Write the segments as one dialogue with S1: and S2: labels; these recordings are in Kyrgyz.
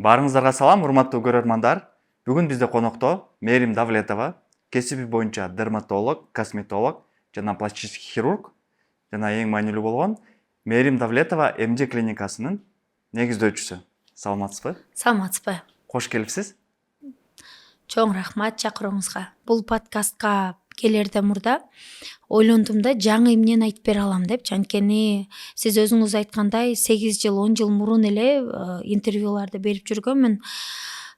S1: Барыңыздарга салам, урматтуу көрөрмандар. Бүгүн бизде конокто Мээрим Давлетова, кесиби боюнча дерматолог, косметолог жана пластический хирург жана эң маанилүү болгон Мээрим Давлетова МД клиникасынын негиздөөчүсү. Саламатсызбы?
S2: Саламатсызбы?
S1: Кош келипсиз.
S2: Чоң рахмат чакырууңузга. Бул подкастка келерден мурда ойлондум да, жаңы эмнени айтып бере алам деп. Анткени сиз өзүңүз айткандай 8 жыл, 10 жыл мурун эле интервьюларды берип жүргөнмүн.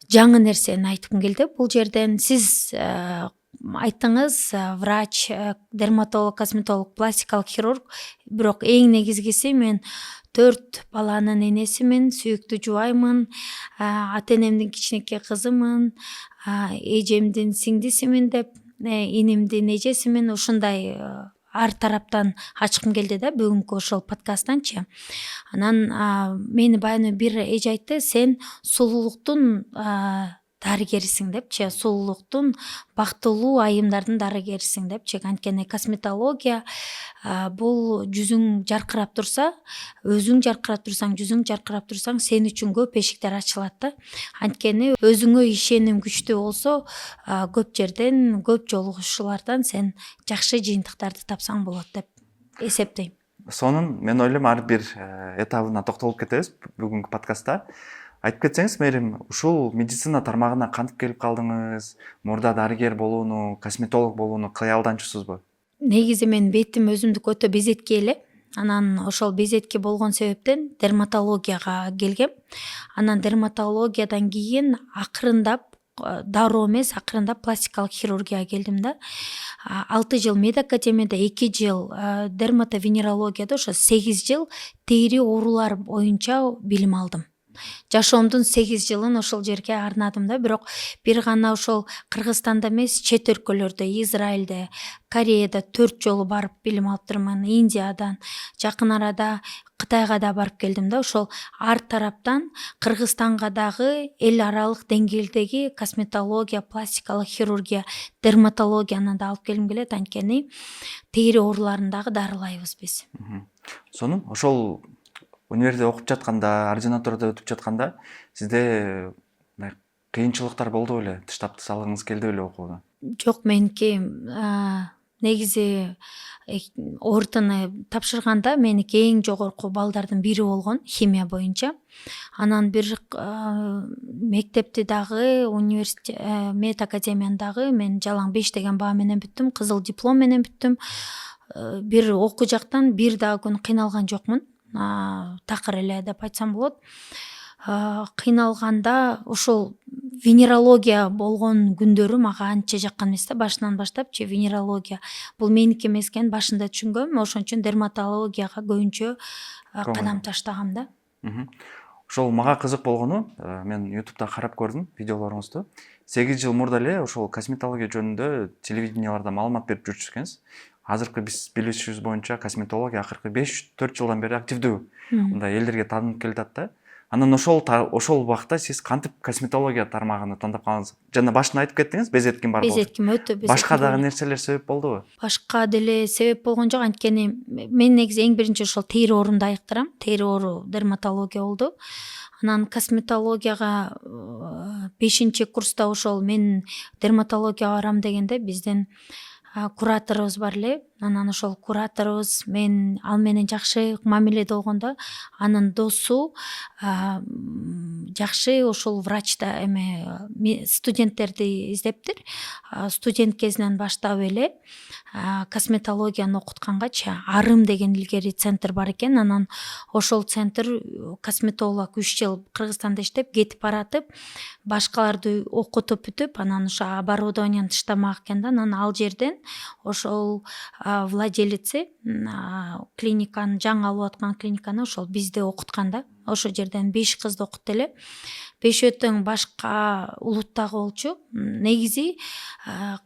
S2: Жаңы нерсени айткым келди. Бул жерден сиз айттыңыз, врач, дерматолог, косметолог, пластикалык хирург, бирок эң негизгиси мен 4 баланын энесимин, сүйүктүү жубаймын, ата энемдин кичинекей кызымын, эжемдин сиңдисимин деп, инимдин эжесимин. Ушундай ар тараптан ачкым келди да бүгүнкү ошол подкасттанчы. Анан мени баягы бир эже айтты, сен сулуулуктун дарыгерисиң депчи, сулуулуктун бактылуу айымдардын дарыгерисиң депчи. Анткени косметология бул жүзүң жаркырап турса, өзүң жаркырап турсаң, жүзүң жаркырап турсаң, сен үчүн көп эшиктер ачылат да. Анткени өзүңө ишеним күчтүү болсо, көп жерден, көп жолугушуулардан сен жакшы жыйынтыктарды тапсаң болот деп эсептейм.
S1: Сонун мен ойлойм ар бир этабына токтолуп кетебиз бүгүнкү подкастта. Айтып кетсеңиз, Мээрим, ушул медицина тармагына кантип келип калдыңыз? Мурда дарыгер болууну, косметолог болууну кылай алданчусузбу?
S2: Негизи мен бетим өзүмдүк өтө безетки эле. Анан ошол безетки болгон себептен дерматологияга келгем. Анан дерматологиядан кийин акырындап, дароо эмес, акырындап пластикалык хирургияга келдим да. 6 жыл медакадемияда, 2 жыл дерматовенерологияда, ошо 8 жыл тери оорулары боюнча билим алдым. Жашоомдун 8 жылын ошол жерге арнадым да, бирок бир гана ошол Кыргызстанда эмес, чет өлкөлөрдө, Израилде, Кореяда 4 жолу барып билим алыптырмын, Индиядан, жакын арада Кытайга да барып келдим да. Ошол ар тараптан Кыргызстанга дагы эл аралык деңгээлдеги косметология, пластикалык хирургия, дерматологияны да алып келгим келет. Анткени тери ооруларын дагы дарылайбыз биз.
S1: Сонун, ошол универде окуп жатканда, ординатурада өтүп жатканда сизде кыйынчылыктар болду беле? Тыштап салгыңыз келди беле окууну?
S2: Жок, меники негизи ортуну тапшырганда меники эң жогорку балдардын бири болгон химия боюнча. Анан бир мектепти дагы, университет, медакадемияны дагы мен жалаң 5 деген баа менен бүттүм, кызыл диплом менен бүттүм. Бир окуу жактан бир дагы күн кыйналган жокмун. Такыр эле деп айтсам болот. Кыйналганда ошол венерология болгон күндөрү мага анча жаккан эмес да, башынан баштапчы. Венерология бул меники эмес экенин башында түшүнгөм, ошон үчүн дерматологияга көбүнчө кадам таштагам да.
S1: Ошол мага кызык болгону, мен YouTube'да карап көрдүм видеолоруңузду. 8 жыл мурда эле ошол косметология жөнүндө телевиденияларда маалымат берип жүрчүсүз экенсиз. Азыркы биз билишибиз боюнча косметология акыркы 5-4 жылдан бери активдүү мындай элдерге таанылып келатат да. Анан ошол убакта сиз кантип косметология тармагын тандап калдыңыз? Жана башында айтып кеттиңиз, безетким бар болчу.
S2: Безетким өтө безетким.
S1: Башка дагы нерселер себеп болдубу?
S2: Башка деле себеп болгон жок. Анткени мен негизи эң биринчи ошол тери оорумду айыктырам. Тери оору дерматология болду. Анан косметологияга 5 курста ошол мен дерматологияга барам дегенде биздин кураторубуз бар эле. Анан ошол кураторубуз ал менен жакшы мамиледе болгондо анын досу жакшы ошол врачта студенттерди издептир. Студент кезинен баштап эле косметологияны окуткангачы Арым деген илгери центр бар экен. Анан ошол центр косметолог 3 жыл Кыргызстанда иштеп, кетип баратып, башкаларды окутуп бүтүп, анан ошо оборудованияны тыштамак экен да. Анан ал жерден ошол владелици клиниканы, жаңы алып аткан клиниканы ошол бизде окуткан да. Ошол жерден 5 кызды окутtu эле. 5 тең башка улуттагы болчу. Негизи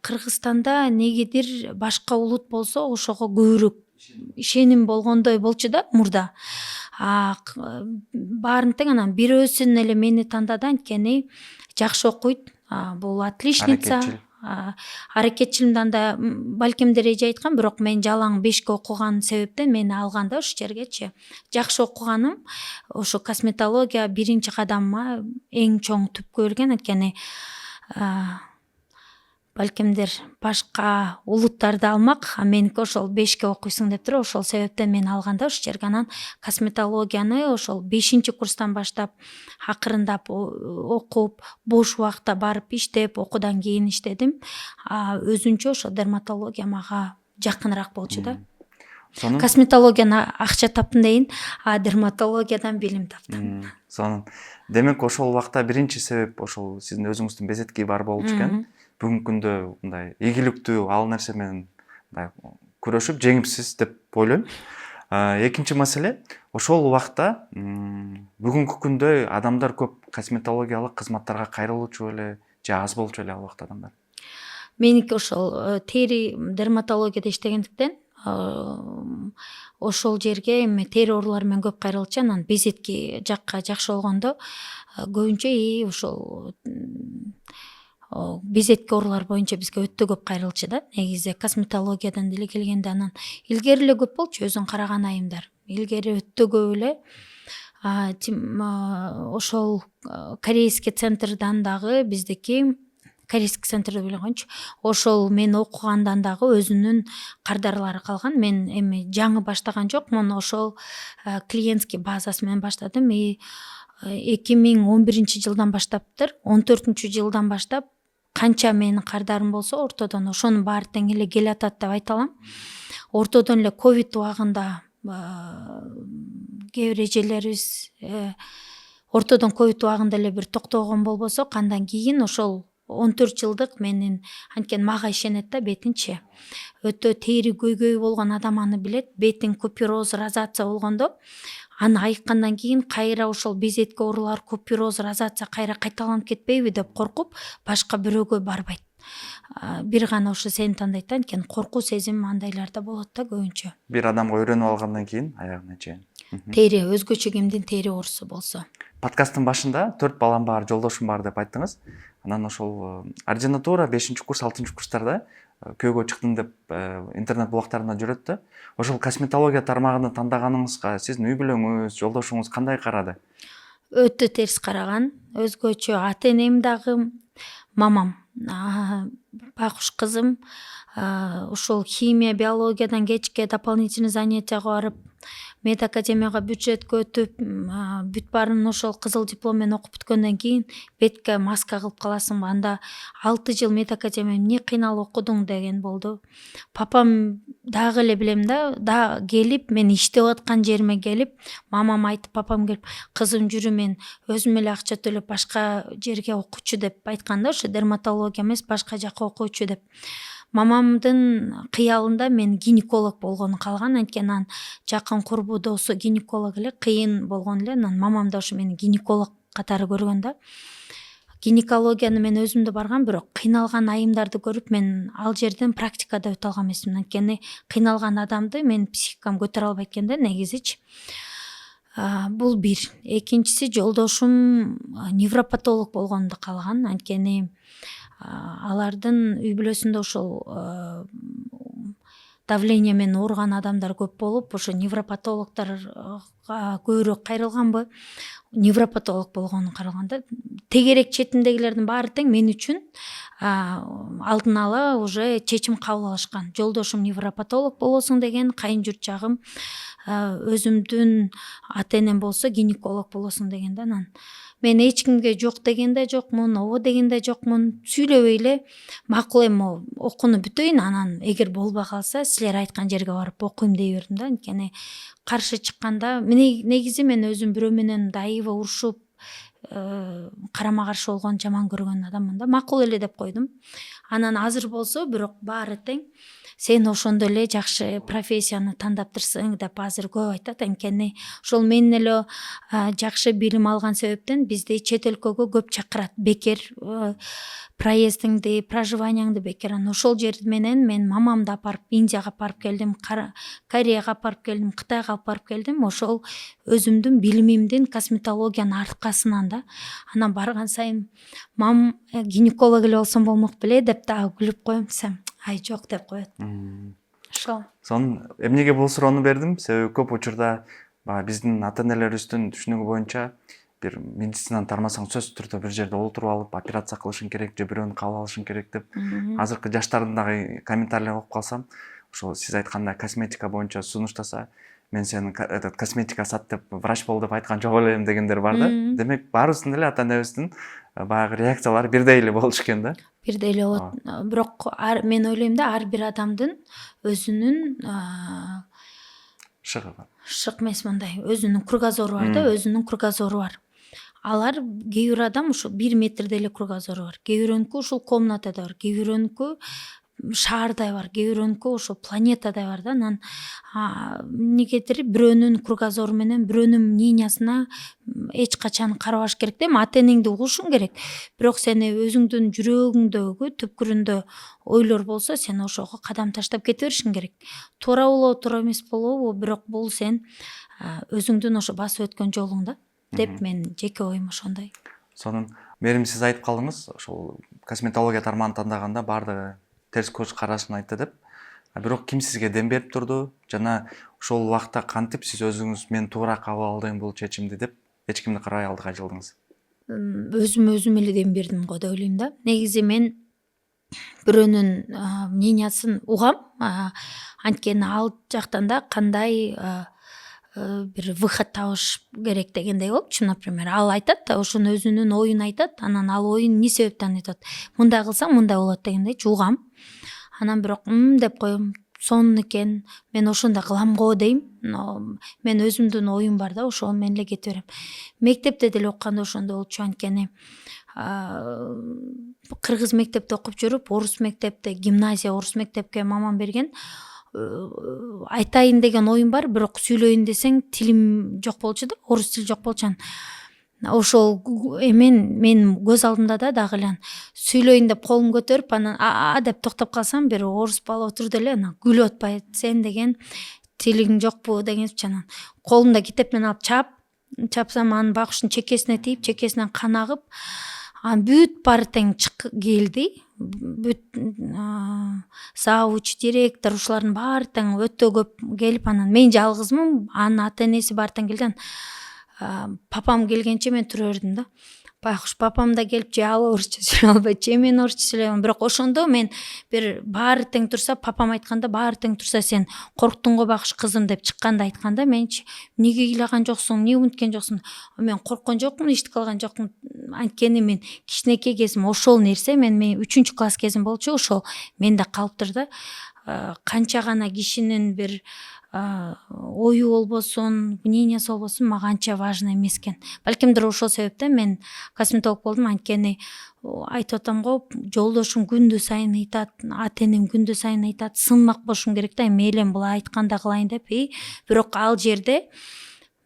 S2: Кыргызстанда негедир башка улут болсо ошого көбүрөөк ишеним болгондой болчу да мурда. Баарын тең. Анан бирөөсүн эле мени тандады, анткени жакшы окуйт. Бул отличница, аракетчилимден да балким эже айткан, бирок мен жалаң 5 окуган себептен мени алган да ушул жергечи. Жакшы окуганым ошо косметология биринчи кадамыма эң чоң түпкү келген, анткени балкимдир башка улуттарды алмак, а меники ошол 5 окуйсуң деп туруп, ошол себептен мени алган да ушул жерге. Анан косметологияны ошол 5-курстан баштап акырындап окуп, бош убакта барып иштеп, окуудан кийин иштедим. Өзүнчө ошо дерматология мага жакыныраак болчу да.
S1: Сонун
S2: Косметологияны акча таптым дейин, а дерматологиядан билим таптым.
S1: сонун. Демек ошол убакта биринчи себеп ошол сиздин өзүңүздүн безетки бар болчу экен. Бүгүнкү күндө мындай ийгиликтүү ал нерсе менен мындай күрөшүп жеңипсиз деп ойлойм. Экинчи маселе, ошол убакта бүгүнкү күндө адамдар көп косметологиялык кызматтарга кайрылуучу беле же аз болчу эле ал убакта адамдар?
S2: Меники ошол тери дерматологияда иштегендиктен ошол жерге эми тери оорулары менен көп кайрылчу. Анан безетки жакка жакшы болгондо көбүнчө ошол безетки оорулар боюнча бизге өтө көп кайрылчу да. Негизи косметологиядан деле келгенде анан илгери эле көп болчу өзүң караган айымдар. Илгери өтө көп эле. Ошол корейский центрдан дагы биздики корейский центрди биле коеюнчу. Ошол мен окугандан дагы өзүнүн кардарлары калган. Мен эми жаңы баштаган жокмун. Ошол клиентский базасы менен баштадым. 2011-жылдан баштаптыр, 14-жылдан баштап канча менин кардарым болсо ортодон ошонун баары тең эле келатат деп айта алам. Ортодон эле ковид убагында кээ бир эжелерибиз ортодон ковид убагында эле бир токтогон болбосо, кандан кийин ошол 14 жылдык менин анткени мага ишенет да бетинчи. Өтө тери көйгөй болгон адам аны билет. Бетиң купероз, розация болгондо аны айыккандан кийин кайра ошол безетки оорулар, купероз, розация кайра кайталанып кетпейби деп коркуп башка бирөөгө барбайт. Бир гана ошо сени тандайт да, анткени коркуу сезим андайларда болот да көбүнчө.
S1: Бир адамга үйрөнүп алгандан кийин аягына чейин.
S2: Тери өзгөчө кимдин тери оорусу болсо.
S1: Подкасттын башында 4 балам бар, жолдошум бар деп айттыңыз. Анан ошол ординатура 5-курс, 6-курстарда көйгө чыктым деп интернет блогтарында жүрөт да. Ошол косметология тармагын тандаганыңызга сиздин үй бүлөңүз, жолдошуңуз кандай карады?
S2: Өтө терс караган. Өзгөчө ата-энем дагы, мамам, байкуш кызым ошол химия, биологиядан кечке дополнительный занятияга барып, мед академияга бюджетке өтүп, бүт баарын ошол кызыл диплом менен окуп бүткөндөн кийин бетке маска кылып каласыңбы? Анда 6 жыл мед академия эмне кыйналып окудуң деген болду. Папам дагы эле билем да келип, мен иштеп аткан жериме келип, мамам айтып, папам келип, кызым жүрү, мен өзүм эле акча төлөп башка жерге окучу деп айткан да, ошо дерматология эмес, башка жака окучу деп. Мамамдын кыялында мен гинеколог болгону калган, анткени анын жакын курбу досу гинеколог эле, кыйын болгон эле. Анан мамам да ошо мени гинеколог катары көргөн да. Гинекологияны мен өзүм да баргам, бирок кыйналган айымдарды көрүп мен ал жерден практикада өтө алган эмесмин. Анткени кыйналган адамды мен психикам көтөрө албайт экен да негизичи. Бул бир. Экинчиси, жолдошум невропатолог болгонду калган, анткени алардын үй бүлөсүндө ошол давление менен ооруган адамдар көп болуп, ошо невропатологдорго көбүрөөк кайрылганбы, невропатолог болгону каралган да. Тегерек четиндегилердин баары тең мен үчүн алдын ала уже чечим кабыл алышкан. Жолдошум невропатолог болосуң деген, кайын журт жагым, өзүмдүн ата-энем болсо гинеколог болосуң деген да. Анан мен эч кимге жок деген да жокмун, ооба деген да жокмун. Сүйлөбөй эле макул эми окууну бүтөйүн, анан эгер болбой калса силер айткан жерге барып окуйм дей бердим да. Анткени каршы чыкканда негизи мен өзүм бирөө менен дайыба урушуп карама каршы болгон, жаман көргөн адаммын да. Макул эле деп койдум. Анан азыр болсо бирок баары тең, сен ошондо эле жакшы профессияны тандаптырсың деп азыр көп айтат. Анткени ошол менен эле жакшы билим алган себептен бизди чет өлкөгө көп чакырат. Бекер проездиңди, проживанияңды бекер. Анан ошол жер менен мен мамамды апарып Индияга апарып келдим, Кореяга апарып келдим, Кытайга апарып келдим. Ошол өзүмдүн билимимдин косметологиянын аркасынан да. Анан барган сайын мам гинеколог эле болсом болмок беле деп деп дагы күлүп коем десем ай жок деп коет. Ошол.
S1: Сонун эмнеге бул суроону бердим? Себеби көп учурда баягы биздин ата энелерибиздин түшүнүгү боюнча бир медицинаны тармасаң сөзсүз түрдө бир жерде олтуруп алып операция кылышың керек же бирөөнү кабыл алышың керек деп. Азыркы жаштардын дагы комментарийлерин окуп калсам, ошол сиз айткандай косметика боюнча сунуштаса, мен сени этот косметика сат деп, врач бол деп айткан жок элем дегендер бар да. Демек баарыбыздын деле ата энебиздин баягы реакциялары бирдей эле болушу экен да.
S2: Бирдей эле болот. Бирок мен ойлойм да ар бир адамдын өзүнүн
S1: Шыгы бар.
S2: шык эмес мындай өзүнүн кругозору бар да, өзүнүн кругозору бар. Алар кээ бир адам ушу 1 метрде эле кругозору бар. Кээ бирөөнүкү ушул комнатада бар, кээ бирөөнүкү шаардай бар, кээ бирөөнүкү ошо планетадай бар да. Анан эмнегедир бирөөнүн кругозору менен бирөөнүн мнениясына эч качан карабаш керек да. Ата энеңди угушуң керек. Бирок сени өзүңдүн жүрөгүңдөгү түпкүрүндө ойлор болсо, сен ошого кадам таштап кете беришиң керек. Туура болобу, туура эмес болобу, бирок бул сен өзүңдүн ошо басып өткөн жолуң да деп мен жеке оюм ошондой.
S1: Сонун мээрим сиз айтып калдыңыз, ошол косметология тармагын тандаганда баардыгы терс көз карашын айтты деп. Бирок ким сизге дем берип турду жана ошол убакта кантип сиз өзүңүз мен туура кабыл алдым бул чечимди деп эч кимди карабай алдыга жылдыңыз?
S2: Өзүм эле дем бердим го деп ойлойм да. Негизи мен бирөөнүн мнениясын угам. Анткени ал жактан да кандай бир выход табыш керек дегендей болчу. Например, ал айтат, ошону өзүнүн оюн айтат, анан ал оюн эмне себептен айтат? Мындай кылсаң мындай болот дегендей угам. Анан бирок деп коем, сонун экен, мен ошондой кылам го дейм. Мен өзүмдүн оюм бар да, ошол менен эле кете берем. Мектепте деле окуганда ошондой болчу, анткени кыргыз мектепте окуп жүрүп, орус мектепте, гимназия орус мектепке мамам берген. Айтайын деген оюм бар, бирок сүйлөйүн десең тилим жок болчу да, орус тил жок болчу. Ошол мен көз алдымда да дагы эле сүйлөйүн деп колум көтөрүп, анан деп токтоп калсам, бир орус бала отурду эле, анан күлүп атпайбы, сен деген тилиң жокпу дегенчи. Анан колумда китеп менен алып чапсам, анын багыштын чекесине тийип, чекесинен кан агып, анан бүт баары тең келди. Бүт завуч, директор ушулардын баары тең өтө көп келип, анан мен жалгызмын, анын ата энеси баары тең келди. Папам келгенче мен тура бердим да. Байкуш папам да келип, же ал орусча сүйлөй албайт, же мен орусча сүйлөйм. Бирок ошондо мен бир баары тең турса, папам айтканда баары тең турса, сен корктуң го Байкуш кызым деп чыкканда айтканда, менчи эмнеге ыйлаган жоксуң, эмне умуткан жоксуң? Мен корккон жокмун, эчтеке кылган жокмун. Анткени мен кичинекей кезим ошол нерсе мен 3-класс кезим болчу, ошол менде калыптыр да. Канча гана кишинин бир ою болбосун, мнениясы болбосун, мага анча важный эмес экен. Балкимдир ошол себептен мен косметолог болдум, анткени айтып атам го, жолдошум күндү сайын айтат, ата энем күндү сайын айтат, сынмак болушум керек да, мейлем булар айтканда кылайын деп. Бирок ал жерде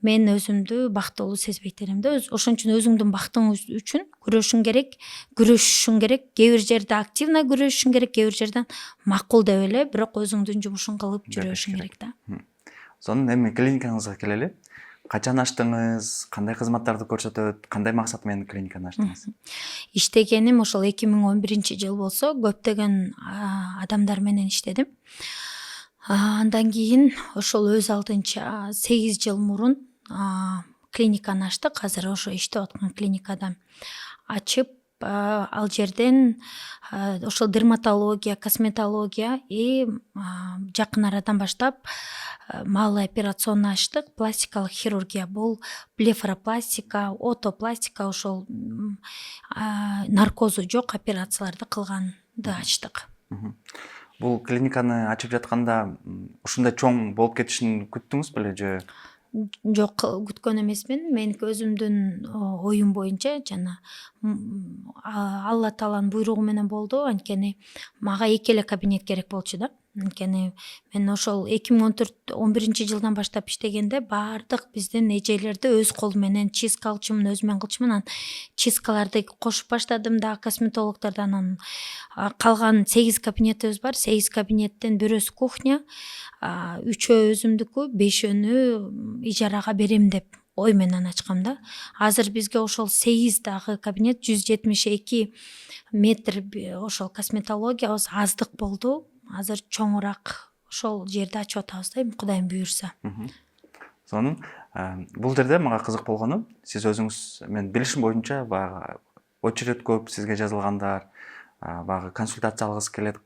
S2: мен өзүмдү бактылуу сезбейт элем да. Ошон үчүн өзүңдүн бактың үчүн күрөшүң керек. Кээ бир жерде активно күрөшүшүң керек, кээ бир жерден макул деп эле, бирок өзүңдүн жумушуң кылып жүрүшүң керек да.
S1: Сонун эми клиникаңызга келели. Качан ачтыңыз, кандай кызматтарды көрсөтөт, кандай максат менен клиниканы ачтыңыз?
S2: Иштегеним ошол 2011-жыл болсо, көптөгөн адамдар менен иштедим. Андан кийин ошол өз алдынча 8 жыл мурун клиниканы ачтык. Азыр ошо иштеп аткан клиникада ачып, ал жерден ошол дерматология, косметология и жакын арадан баштап малый операционный ачтык. Пластикалык хирургия, бул блефаропластика, отопластика, ошол наркозу жок операцияларды кылганды ачтык.
S1: Бул клиниканы ачып жатканда ушундай чоң болуп кетишин күттүңүз беле же?
S2: Жок, күткөн эмесмин. Меники өзүмдүн оюм боюнча жана Алла Тааланын буйругу менен болду. Анткени мага 2 эле кабинет керек болчу да. Анткени мен ошол 2014-11-жылдан баштап иштегенде баардык биздин эжелерди өз колум менен чистка кылчумун, өзүм кылчумун. Анан чисткаларды кошуп баштадым да косметологдордон. Анан калган 8 кабинетибиз бар. 8 кабинеттен бирөөсү кухня, 3-өө өзүмдүкү, 5-өнү ижарага берем деп ой менен ачкам да. Азыр бизге ошол 8 дагы кабинет 172 метр ошол косметологиябыз аздык болду. Азыр чоңураак ошол жерде ачып атабыз да, Кудайым буйрса.
S1: Сонун бул жерде мага кызык болгону, сиз өзүңүз, мен билишим боюнча, баягы очередь көп сизге жазылгандар, баягы консультация алгысы келет,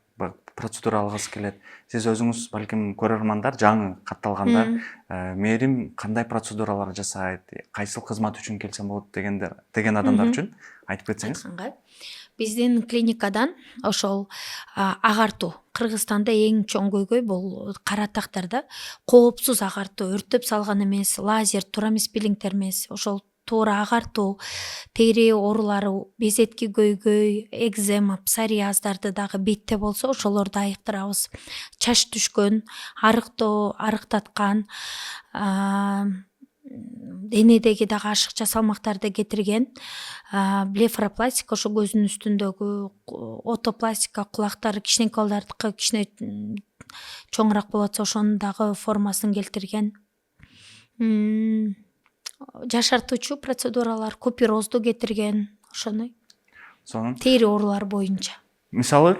S1: процедура алгысы келет. Сиз өзүңүз, балким көрөрмандар, жаңы катталгандар, мээрим кандай процедуралар жасайт, кайсыл кызмат үчүн келсем болот деген адамдар үчүн айтып кетсеңиз.
S2: Биздин клиникадан ошол агартуу, Кыргызстанда эң чоң көйгөй бул кара тактарда коопсуз агартуу, өртөп салган эмес, лазер, туура эмес пилингтер эмес, ошол туура агартуу, тери оорулары, безетки көйгөй, экзема, псориаздарды дагы бетте болсо ошолорду айыктырабыз. Чач түшкөн, арыктоо, арыктаткан, денедеги дагы ашыкча салмактарды кетирген, блефаропластика, ошо көздүн үстүндөгү, отопластика, кулактары кичинекей балдардыкы кичине чоңураак болуп атса ошонун дагы формасын келтирген. Жашартуучу процедуралар, куперозду кетирген, ошону.
S1: Сонун.
S2: Тери оорулары боюнча.
S1: Мисалы,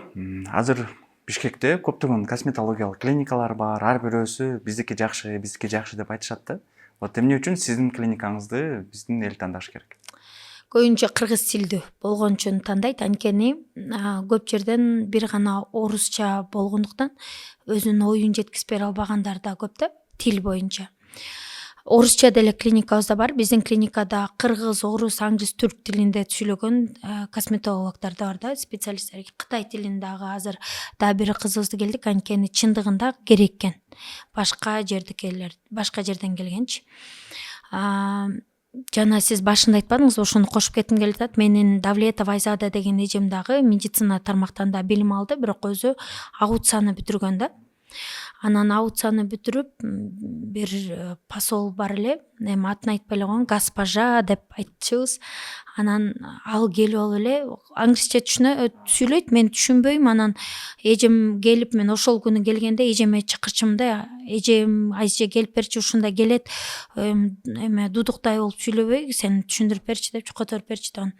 S1: азыр Бишкекте көптөгөн косметологиялык клиникалар бар, ар бирөөсү биздики жакшы деп айтышат да. Вот эмне үчүн сиздин клиникаңызды биздин эл тандаш керек?
S2: Көбүнчө кыргыз тилдүү болгон үчүн тандайт, анткени көп жерден бир гана орусча болгондуктан өзүнүн оюн жеткизип бере албагандар да көп да, тил боюнча. Орусча деле клиникабызда бар. Биздин клиникада кыргыз, орус, англис, түрк тилинде сүйлөгөн косметологдор да бар да, специалисттер. Кытай тилин дагы азыр дагы бир кызыбызды келдик, анткени чындыгында керек экен. Башка жерден келгенчи. Жана сиз башында айтпадыңызбы, ошону кошуп кетким келип атат. Менин Давлетова Айзада деген эжем дагы медицина тармактан да билим алды, бирок өзү аутсаны бүтүргөн да. Анан аутсаны бүтүрүп, бир посол бар эле, эми атын айтпай эле коеюн, госпожа деп айтчубуз. Анан ал келип алып эле англисче сүйлөйт, мен түшүнбөйм. Анан эжем келип, мен ошол күнү келгенде эжеме чакырчымын да, эжем Айже келип берчи, ушундай келет, эме дудуктай болуп сүйлөбөй, сен түшүндүрүп берчи деп, чукотуруп берчи деп.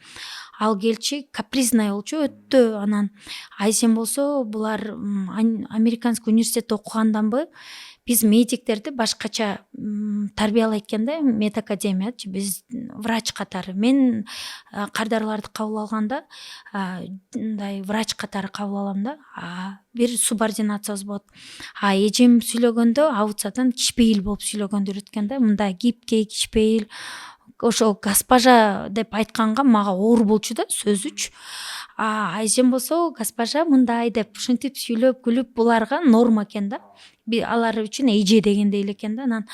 S2: Ал келчи, капризный болчу өтө. Анан Айзем болсо, булар американский университетте окуганданбы, биз медиктерди башкача тарбиялайт экен да, медакадемиячы, биз врач катары. Мен кардарларды кабыл алганда мындай врач катары кабыл алам да, бир субординациябыз болот. Эжем сүйлөгөндө аутсадан кичпейил болуп сүйлөгөндү үйрөткөн да, мындай кипкей, кичпейил. Ошол госпожа деп айтканга мага оор болчу да сөзүчү. Айжем болсо госпожа мындай деп ушинтип сүйлөп күлүп, буларга норма экен да. Алар үчүн эже дегендей эле экен да. Анан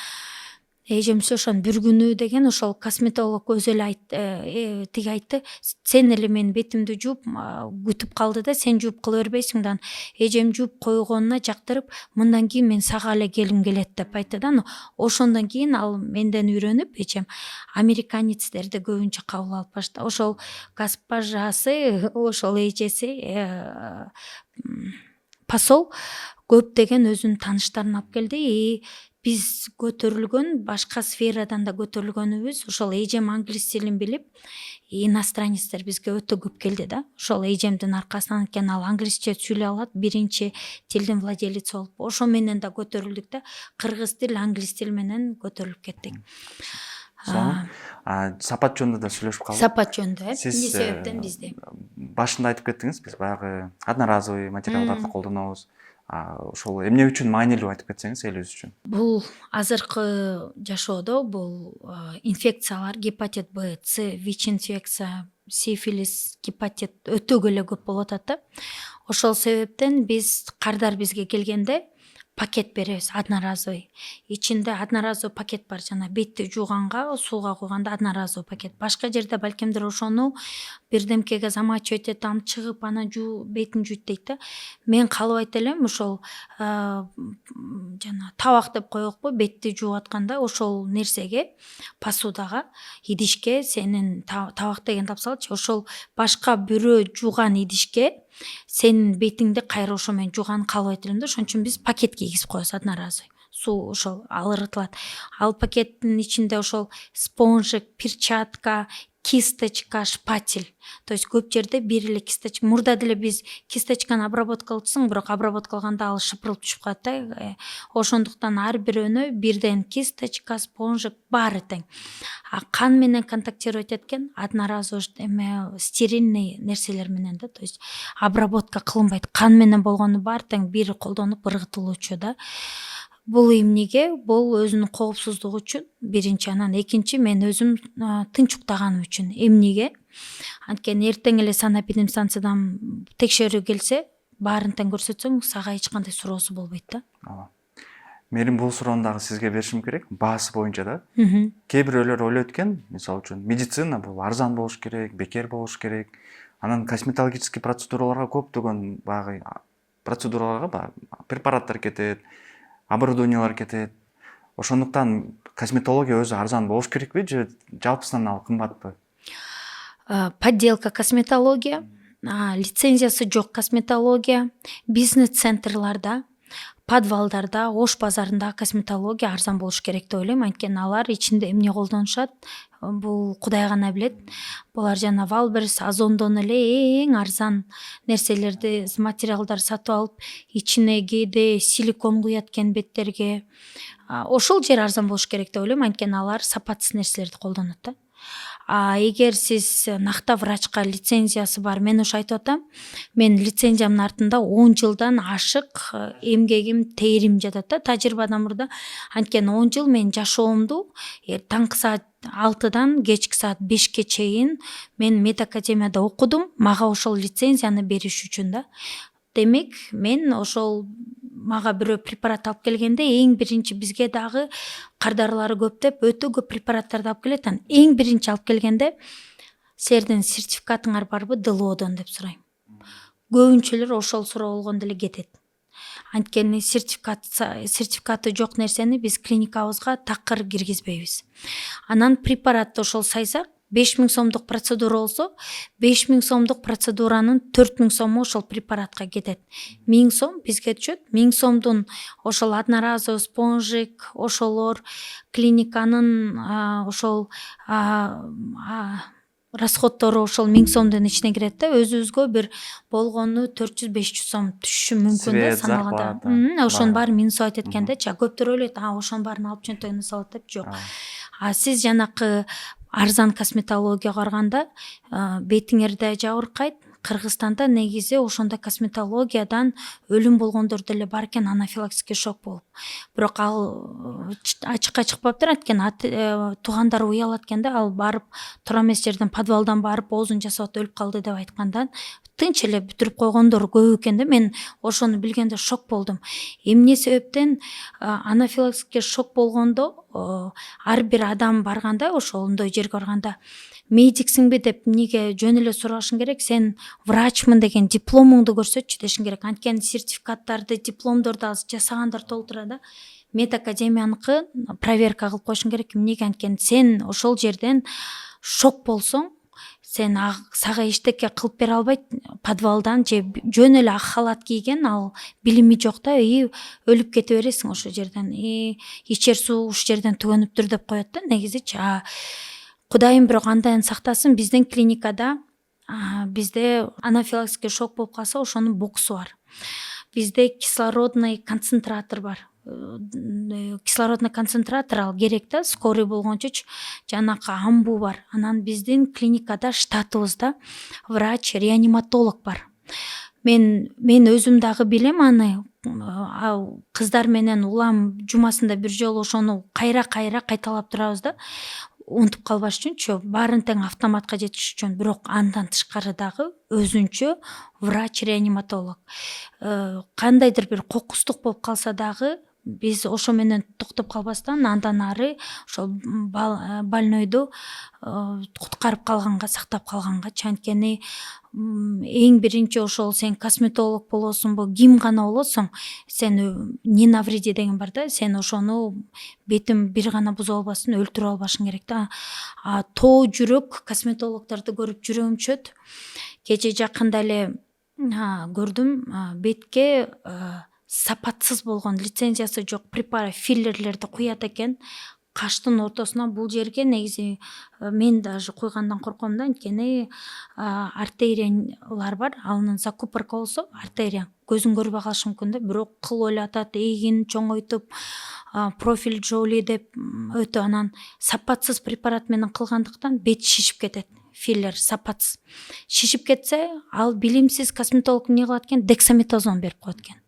S2: эжемчи ошон бир күнү деген ошол косметолог өзү эле тиги айтты, сен эле менин бетимди жууп күтүп калды да, сен жууп кыла бербейсиң да. Эжем жууп койгонуна жактырып, мындан кийин мен сага эле келгим келет деп айтты да. Ошондон кийин ал менден үйрөнүп, эжем американецтерди көбүнчө кабыл алып баштады. Ошол госпожасы, ошол эжеси посол көптөгөн өзүнүн тааныштарын алып келди. Биз көтөрүлгөн, башка сферадан да көтөрүлгөнүбүз, ошол эжем англис тилин билип, иностранецтер бизге өтө көп келди да. Ошол эжемдин аркасынан, анткени ал англисче сүйлөй алат, биринчи тилдин владелици болуп, ошо менен да көтөрүлдүк да. Кыргыз тил, англис тил менен көтөрүлүп кеттик.
S1: Сапат жөнүндө да сүйлөшүп калдык.
S2: Сапат жөнүндө, эмне себептен бизде?
S1: Башында айтып кеттиңиз, биз баягы одноразовый материалдарды колдонобуз. Ошол эмне үчүн маанилүү айтып кетсеңиз элибиз үчүн.
S2: Бул азыркы жашоодо бул инфекциялар, гепатит Б, С, ВИЧ-инфекция, сифилис, гепатит өтө эле көп болуп атат да. Ошол себептен биз кардар бизге келгенде пакет беребиз, одноразовый. Ичинде одноразовый пакет бар, жана бетти жууганга, сууга куйганда одноразовый пакет. Башка жерде балкимдир ошону бирдемкеге замачивать этип, аны чыгып, анан бетин жуйт дейт да. Мен каалабайт элем, ошол жана табак деп коелукпу, бетти жууп атканда ошол нерсеге, посудага, идишке сенин табак деген тапсалчы, ошол башка бирөө жууган идишке сенин бетиңди кайра ошо менен жууганын каалабайт элем да. Ошон үчүн биз пакет кийгизип коебуз, одноразовый. суу ошол алыртылат. Ал пакеттин ичинде ошол спонжик, перчатка, кисточка, шпатель. То есть көп жерде бир эле кисточка. Мурда деле биз кисточканы обработка кылчусуң, бирок обработка кылганда ал шыпырылып түшүп калат да. Ошондуктан ар бир өнө бирден кисточка, спонжик баары тең. Кан менен контактировать эткен одноразовый эме стерильный нерселер менен да, то есть обработка кылынбайт. Кан менен болгону баары тең бир колдонуп ыргытылуучу да. Бул эмнеге? Бул өзүнүн коопсуздугу үчүн биринчи, анан экинчи мен өзүм тынч уктаганым үчүн. Эмнеге? Анткени эртең эле санэпидемстанциядан текшерүү келсе, баарын тең көрсөтсөң, сага эч кандай суроосу болбойт да.
S1: Менин бул суроону дагы сизге беришим керек, баасы боюнча да. Кээ бирөөлөр ойлойт экен, мисалы үчүн медицина бул арзан болуш керек, бекер болуш керек. Анан косметологический процедураларга көптөгөн баягы процедураларга препараттар кетет, оборудованиялар кетет. Ошондуктан косметология өзү арзан болуш керекпи же жалпысынан ал кымбатпы?
S2: Подделка косметология, лицензиясы жок косметология, бизнес-центрларда, подвалдарда, Ош базарында косметология арзан болуш керек деп ойлойм. Анткени алар ичинде эмне колдонушат, бул Кудай гана билет. Булар жана Валберс, Озондон эле эң арзан нерселерди, материалдар сатып алып, ичине кээде силикон куят экен беттерге. Ошол жер арзан болуш керек деп ойлойм, анткени алар сапатсыз нерселерди колдонот да. Эгер сиз накта врачка лицензиясы бар, мен ошо айтып атам, мен лицензиямдын артында 10 жылдан ашык эмгегим, терим жатат да, тажрыйбадан мурда. Анткени 10 жыл мен жашоомду таңкы саат 6-дан кечки саат 5-ке чейин мен медакадемияда окудум, мага ошол лицензияны бериш үчүн да. Демек, мен ошол мага бирөө препарат алып келгенде эң биринчи бизге дагы кардарлары көп деп өтө көп препараттарды алып келет. Эң биринчи алып келгенде силердин сертификатыңар барбы ДЛОдон деп сурайм. Көбүнчөлөр ошол суроо болгондо эле кетет. Анткени сертификаты жок нерсени биз клиникабызга такыр киргизбейбиз. Анан препаратты ошол сайсак 5000 сомдук процедура болсо, 5000 сомдук процедуранын 4000 сому ошол препаратка кетет. 1000 сом бизге түшөт. 1000 сомдун ошол одноразовый спонжик, ошолор клиниканын ошол расходтору ошол 1000 сомдун ичине кирет да. Өзүбүзгө бир болгону 400-500 сом түшүшү мүмкүн да санаганда. Ошонун баары минус айтып эткендечи. Көптөр ойлойт, ошонун баарын алып чөнтөгүнө салат деп. Жок. Сиз жанакы арзан косметологияга барганда бетиңер да жабыркайт. Кыргызстанда негизи ошондой косметологиядан өлүм болгондор деле бар экен, анафилактический шок болуп. Бирок ал ачыкка чыкпаптыр, анткени туугандары уялат экен да, ал барып тура эмес жерден подвалдан барып оозун жасап өлүп калды деп айткандан тынч эле бүтүрүп койгондор көп экен да. Мен ошону билгенде шок болдум. Эмне себептен анафилактический шок болгондо ар бир адам барганда, ошондой жерге барганда медиксиңби деп эмнеге жөн эле сурашың керек, сен врачмын деген дипломуңду көрсөтчү дешиң керек. Анткени сертификаттарды, дипломдорду азыр жасагандар толтура да. Медакадемияныкы проверка кылып койушуң керек. Эмнеге? Анткени сен ошол жерден шок болсоң, сен сага эчтеке кылып бере албайт, подвалдан же жөн эле ак халат кийген, ал билими жок да, өлүп кете бересиң ошол жерден. Ичер суу уш жерден түгөнүптүр деп коет да негизичи. Кудайым бирок андайын сактасын, биздин клиникада бизде анафилактический шок болуп калса, ошонун боксу бар. Бизде кислородный концентратор бар. Кислородный концентратор ал керек да, скорый болгончочу. Жанакы амбу бар. Анан биздин клиникада штатыбызда врач, реаниматолог бар. Мен өзүм дагы билем аны. Кыздар менен улам жумасында бир жолу ошону кайра кайталап турабыз да. Унутуп калбаш үчүнчү, баарын тең автоматка жетиш үчүн. Бирок андан тышкары дагы өзүнчө врач, реаниматолог. Кандайдыр бир кокустук болуп калса дагы биз ошо менен токтоп калбастан андан ары ошол больнойду куткарып калганга, сактап калгангачы. Анткени эң биринчи ошол сен косметолог болосуңбу, ким гана болосуң, сен не навреди деген бар да, сен ошону бетин бир гана бузуп албасын, өлтүрүп албашың керек да. Тоо жүрөк косметологдорду көрүп жүрөгүм түшөт. Кече жакында эле көрдүм, бетке сапатсыз болгон, лицензиясы жок препарат филлерлерди куят экен каштын ортосуна. Бул жерге негизи мен даже куйгандан корком да, анткени артериялар бар, анын закупорка болсо артерия көзүң көрбөй калышы мүмкүн да, бирок кыл ойлоп атат, эгин чоңойтуп профиль жоли деп өтө анан сапатсыз препарат менен кылгандыктан бет шишип кетет. Филлер сапатсыз шишип кетсе, ал билимсиз косметолог эмне кылат экен, дексаметазон берип коет экен.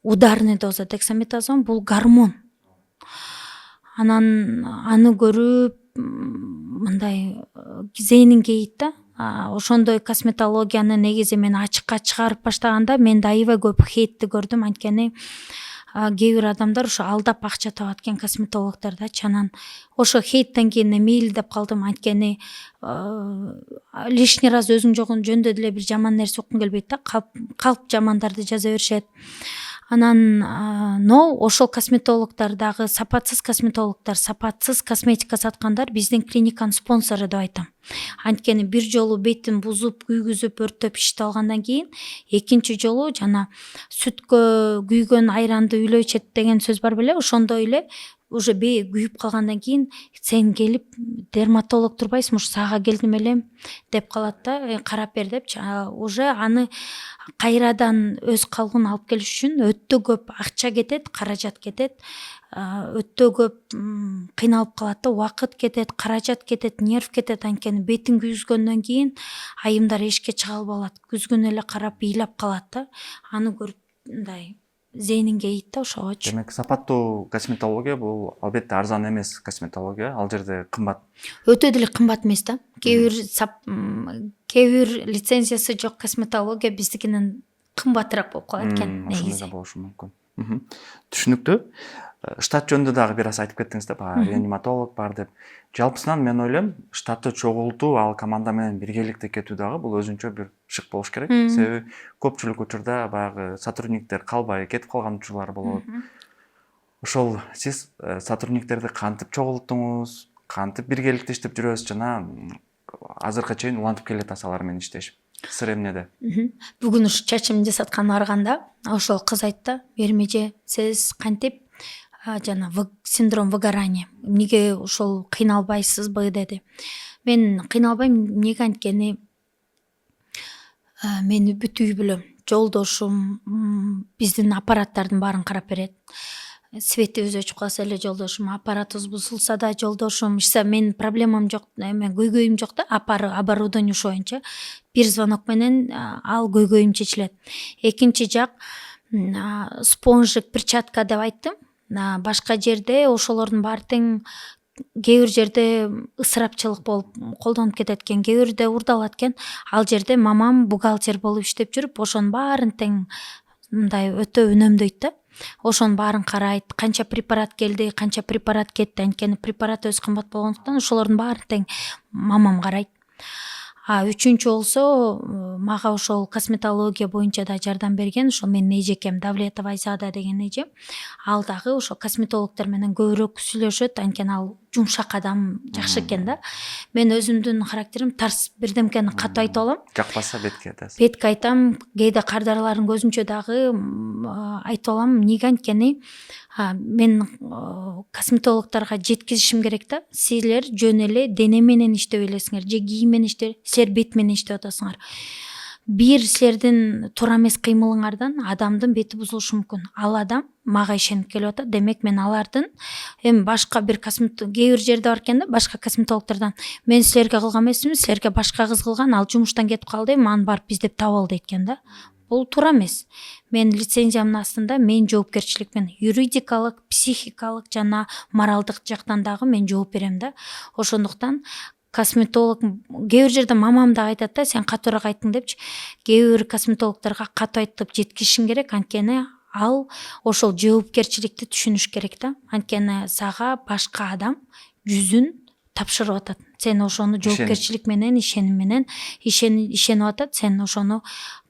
S2: Ударный доза дексаметазон, бул гормон. Анан аны көрүп мындай зейнин кейит да. Ошондой косметологияны негизи мен ачыкка чыгарып баштаганда мен да аябай көп хейтти көрдүм, анткени кээ бир адамдар ошо алдап акча табат экен косметологдордочу. Анан ошо хейттен кийин мейли деп калдым, анткени лишний раз өзүң жогун жөндөй деле бир жаман нерсе уккуң келбейт да, калп жамандарды жаза беришет. Анан но ошол косметологдор дагы сапатсыз косметологдор, сапатсыз косметика саткандар биздин клиниканын спонсору деп айтам. Анткени бир жолу бетин бузуп, күйгүзүп, өрттөп ишти алгандан кийин экинчи жолу жана сүткө күйгөн айранды үйлөө ичет деген сөз бар беле, ошондой эле уже күйүп калгандан кийин сен келип дерматолог турбайсың, ушу сага келдим элем деп калат да, карап бер депчи. Уже аны кайрадан өз калыбын алып келиш үчүн өтө көп акча кетет, каражат кетет, өтө көп кыйналып калат да, убакыт кетет, каражат кетет, нерв кетет. Анткени бетин күйгүзгөндөн кийин айымдар эшикке чыга албай калат, күзгүн эле карап ыйлап калат да. Аны көрүп мындай зейнин кейит да ошогочу.
S1: Демек сапаттуу косметология бул албетте арзан эмес косметология, ал жерде кымбат.
S2: Өтө деле кымбат эмес да. Кээ бир лицензиясы жок косметология биздикинен кымбатыраак болуп калат экен негизи.
S1: Ошондой да болушу мүмкүн. Түшүнүктүү. Штат жөнүндө дагы бир аз айтып кеттиңиз да, реаниматолог бар деп. Жалпысынан мен ойлойм, штатты чогултуу, ал команда менен биргеликте кетүү дагы бул өзүнчө бир шык болуш керек. Себеби көпчүлүк учурда баягы сотрудниктер калбай кетип калган учурлар болот. Ошол сиз сотрудниктерди кантип чогулттуңуз, кантип биргеликте иштеп жүрөсүз жана азыркыга чейин улантып келе атасыз алар менен иштешип? Сыр эмнеде?
S2: Бүгүн ушу чачымды жасатканга барганда ошол кыз айтты, Бермеже, сиз кантип жана синдром выгорания, эмнеге ошол кыйналбайсызбы деди. Мен кыйналбайм, эмнеге, анткени мени бүт үй бүлөм, жолдошум биздин аппараттардын баарын карап берет. Светибиз өчүп калса эле жолдошум, аппаратыбыз бузулса да жолдошум, менин проблемам жок, көйгөйүм жок да, оборудование ошо боюнча. Бир звонок менен ал көйгөйүм чечилет. Экинчи жак спонжик, перчатка деп айттым. Башка жерде ошолордун баары тең, кээ бир жерде ысырапчылык болуп колдонуп кетет экен, кээ бирде урдалат экен. Ал жерде мамам бухгалтер болуп иштеп жүрүп, ошонун баарын тең мындай өтө үнөмдөйт да. Ошонун баарын карайт, канча препарат келди, канча препарат кетти, анткени препарат өзү кымбат болгондуктан ошолордун баарын тең мамам карайт. Үчүнчү болсо, мага ошол косметология боюнча да жардам берген, ошол менин эжекем Давлетова Айзада деген эжем. Ал дагы ошо косметологдор менен көбүрөөк сүйлөшөт, анткени ал жумшак адам, жакшы экен да. Мен өзүмдүн характерим тарс, бирдемкени катуу айтып алам.
S1: Жакпаса бетке айтасыз.
S2: Бетке айтам, кээде кардарлардын көзүнчө дагы айтып алам. Эмнеге, анткени мен косметологдорго жеткизишим керек да. Силер жөн эле дене менен иштеп элесиңер, же кийим менен иштеп, силер бет менен иштеп атасыңар. Бир силердин туура эмес кыймылыңардан адамдын бети бузулушу мүмкүн. Ал адам мага ишенип келип атат. Демек мен алардын эми башка бир кээ бир жерде бар экен да, башка косметологдордон мен силерге кылган эмесмин, силерге башка кыз кылган, ал жумуштан кетип калды, аны барып биздеп таап ал дейт экен да. Бул туура эмес. Мен лицензиямдын астында мен жоопкерчиликмен юридикалык, психикалык жана моралдык жактан дагы мен жооп берем да. Ошондуктан косметолог, кээ бир жерде мамам да айтат да, сен катуураак айттың депчи. Кээ бир косметологдорго катуу айтып жеткизишиң керек, анткени ал ошол жоопкерчиликти түшүнүш керек да. Анткени сага башка адам жүзүн тапшырып атат. Сен ошону жоопкерчилик менен, ишеним менен ишенип атат, сен ошону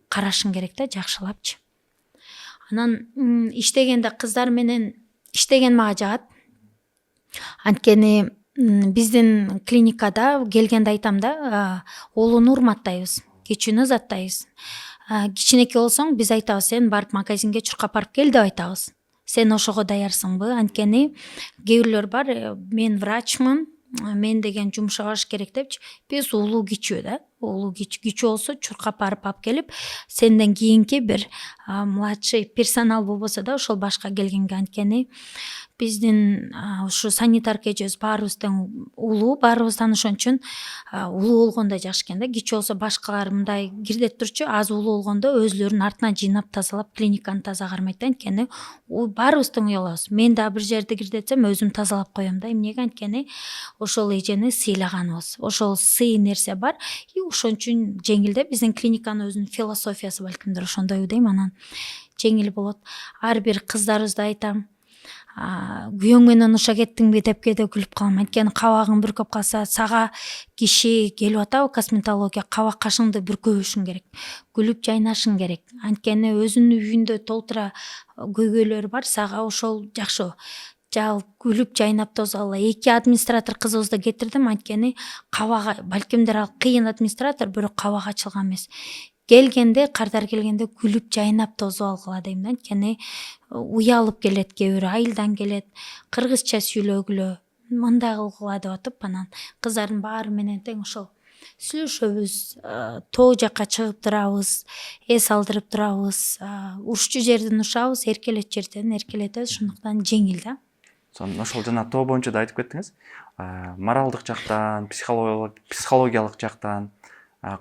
S2: карашың керек да, жакшылапчы. Анан иштегенде кыздар менен иштеген мага жагат. Анткени биздин клиникада келгенде айтам да, улууну урматтайбыз, кичүүнү узаттайбыз. Кичинекей болсоң биз айтабыз, сен барып магазинге чуркап барып кел деп айтабыз. Сен ошого даярсыңбы? Анткени кээ бирлер бар, мен врачмын, мен деген жумуш абаш керек депчи. Биз улуу кичүү да. Улуу кичүү болсо чуркап барып алып келип, сенден кийинки бир младший персонал болбосо да ошол башка келгенге, анткени биздин ушу санитарка эжебиз баарыбыз тең улуу, баарыбыздан ошон үчүн улуу болгондо жакшы экен да. Кичүү болсо башкалар мындай кирдет турчу, аз улуу болгондо өзүлөрүнүн артынан жыйнап тазалап, клиниканы таза кармайт да. Анткени баарыбыз тең уялабыз. Мен да бир жерди кирдетсем өзүм тазалап коем да. Эмнеге? Анткени ошол эжени сыйлаганбыз. Ошол сый нерсе бар. И ошон үчүн жеңил да. Биздин клиниканын өзүнүн философиясы балкимдир ошондой дейм. Анан жеңил болот. Ар бир кыздарыбызда айтам, күйөөң менен уша кеттиңби деп кээде күлүп калам. Анткени кабагың бүркөп калса, сага киши келип атабы косметология, кабак кашыңды бүркөбөшүң керек, күлүп жайнашың керек. Анткени өзүнүн үйүндө толтура көйгөйлөр бар, сага ошол жакшы. Жал күлүп жайнап тозгола. 2 администратор кызыбызды кетирдим, анткени кабагы балкимдер ал кыйын администратор, бирок кабак ачылган эмес. Келгенде, кардар келгенде күлүп жайнап тозуп алгыла дейм да. Анткени уялып келет, кээ бири айылдан келет, кыргызча сүйлөгүлө, мындай кылгыла деп атып, анан кыздардын баары менен тең ошол сүйлөшөбүз, тоо жакка чыгып турабыз, эс алдырып турабыз, урушчу жерден ушабыз, эркелет жерден эркелетебиз, ошондуктан жеңил да.
S1: Ошол жана тоо боюнча да айтып кеттиңиз. Моралдык жактан, психологиялык жактан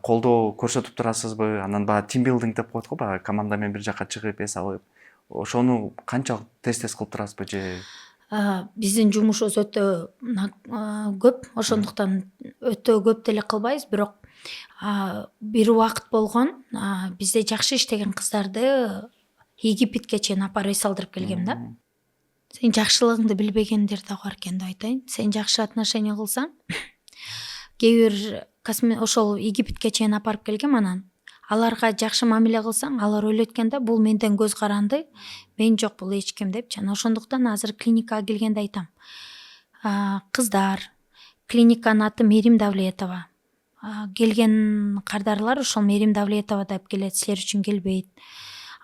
S1: колдоо көрсөтүп турасызбы? Анан баягы тимбилдинг деп коет го, баягы команда менен бир жака чыгып эс алып. Ошону канчалык тез кылып турасызбы же?
S2: Биздин жумушубуз өтө көп, ошондуктан өтө көп деле кылбайбыз, бирок бир убакыт болгон, бизде жакшы иштеген кыздарды Египетке чейин апарып эс алдырып келгем да. Сен жакшылыгыңды билбегендер да бар экен деп айтайын. Сен жакшы отношение кылсаң, кээ бир ошол Египетке чейин апарып келгем, анан аларга жакшы мамиле кылсаң, алар ойлойт экен да, бул менден көз каранды, мен жок бул эч ким депчи. Анан ошондуктан азыр клиникага келгенде айтам. Кыздар, клиниканын аты Мерим Давлетова. Келген кардарлар ошол Мерим Давлетова деп келет, силер үчүн келбейт.